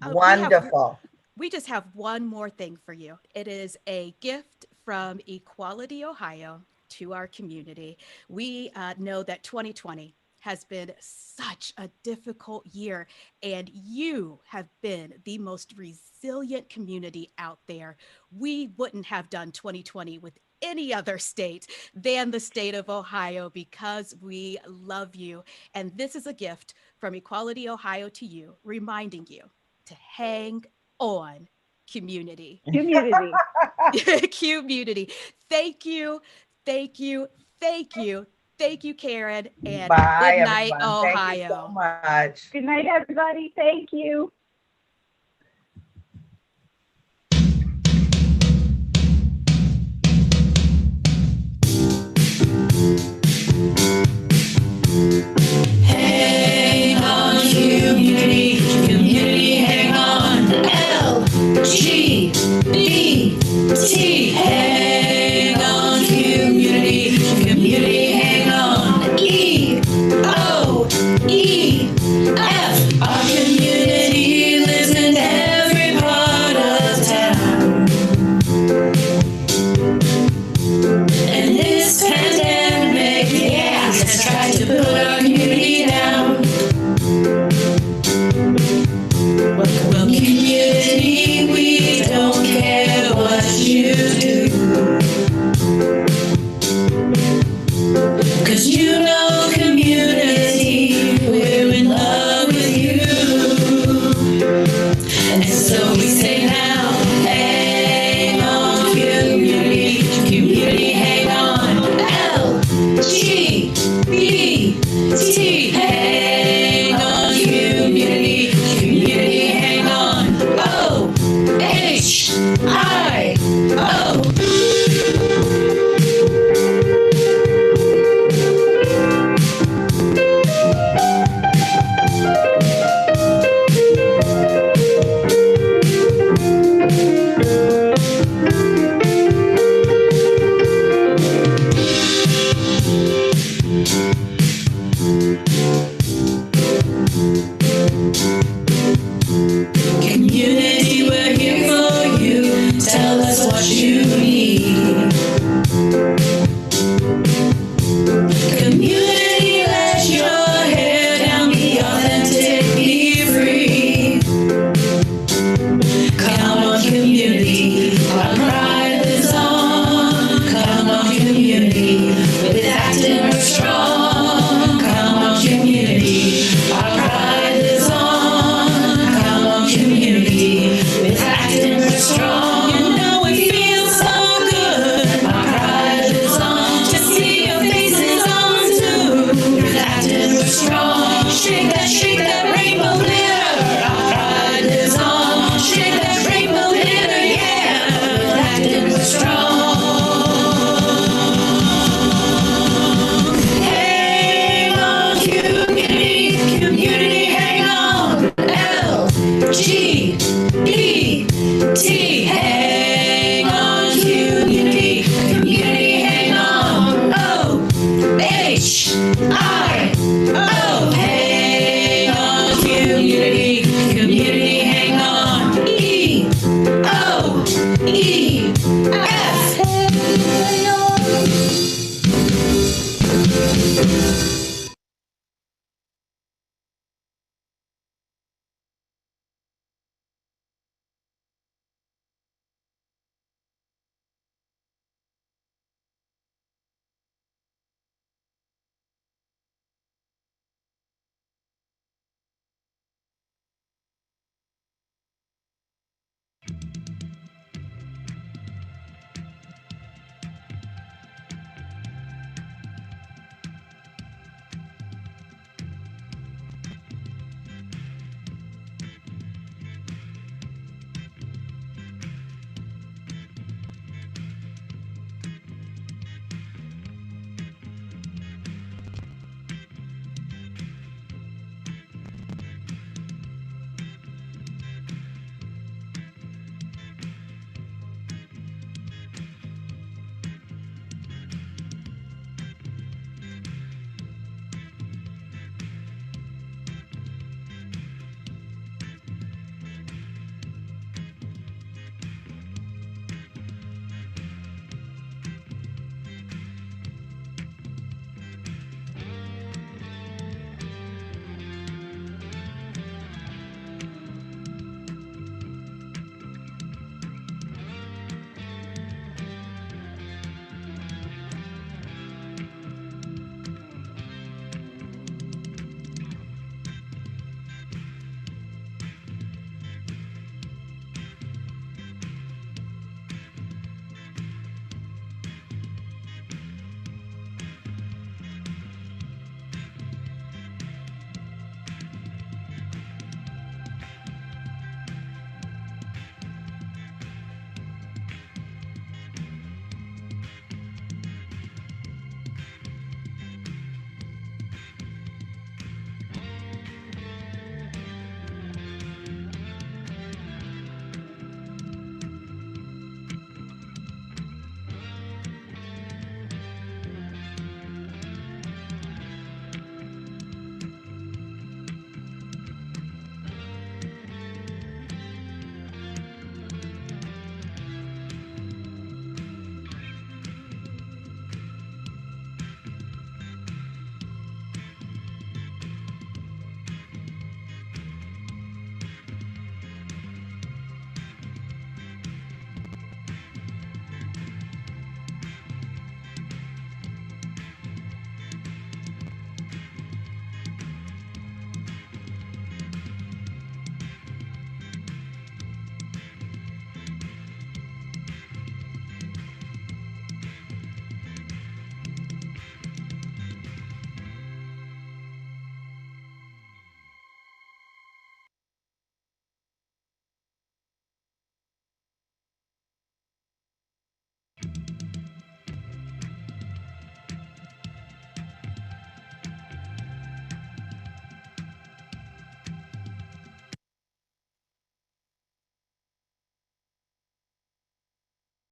Wonderful. We just have one more thing for you. It is a gift from Equality Ohio to our community. We know that 2020 has been such a difficult year, and you have been the most resilient community out there. We wouldn't have done 2020 with any other state than the state of Ohio because we love you. And this is a gift from Equality Ohio to you, reminding you to hang on, community. Community. Community. Thank you. Thank you. Thank you. Thank you, Karen, and bye, good night, everyone. Ohio. Thank you so much. Good night, everybody. Thank you.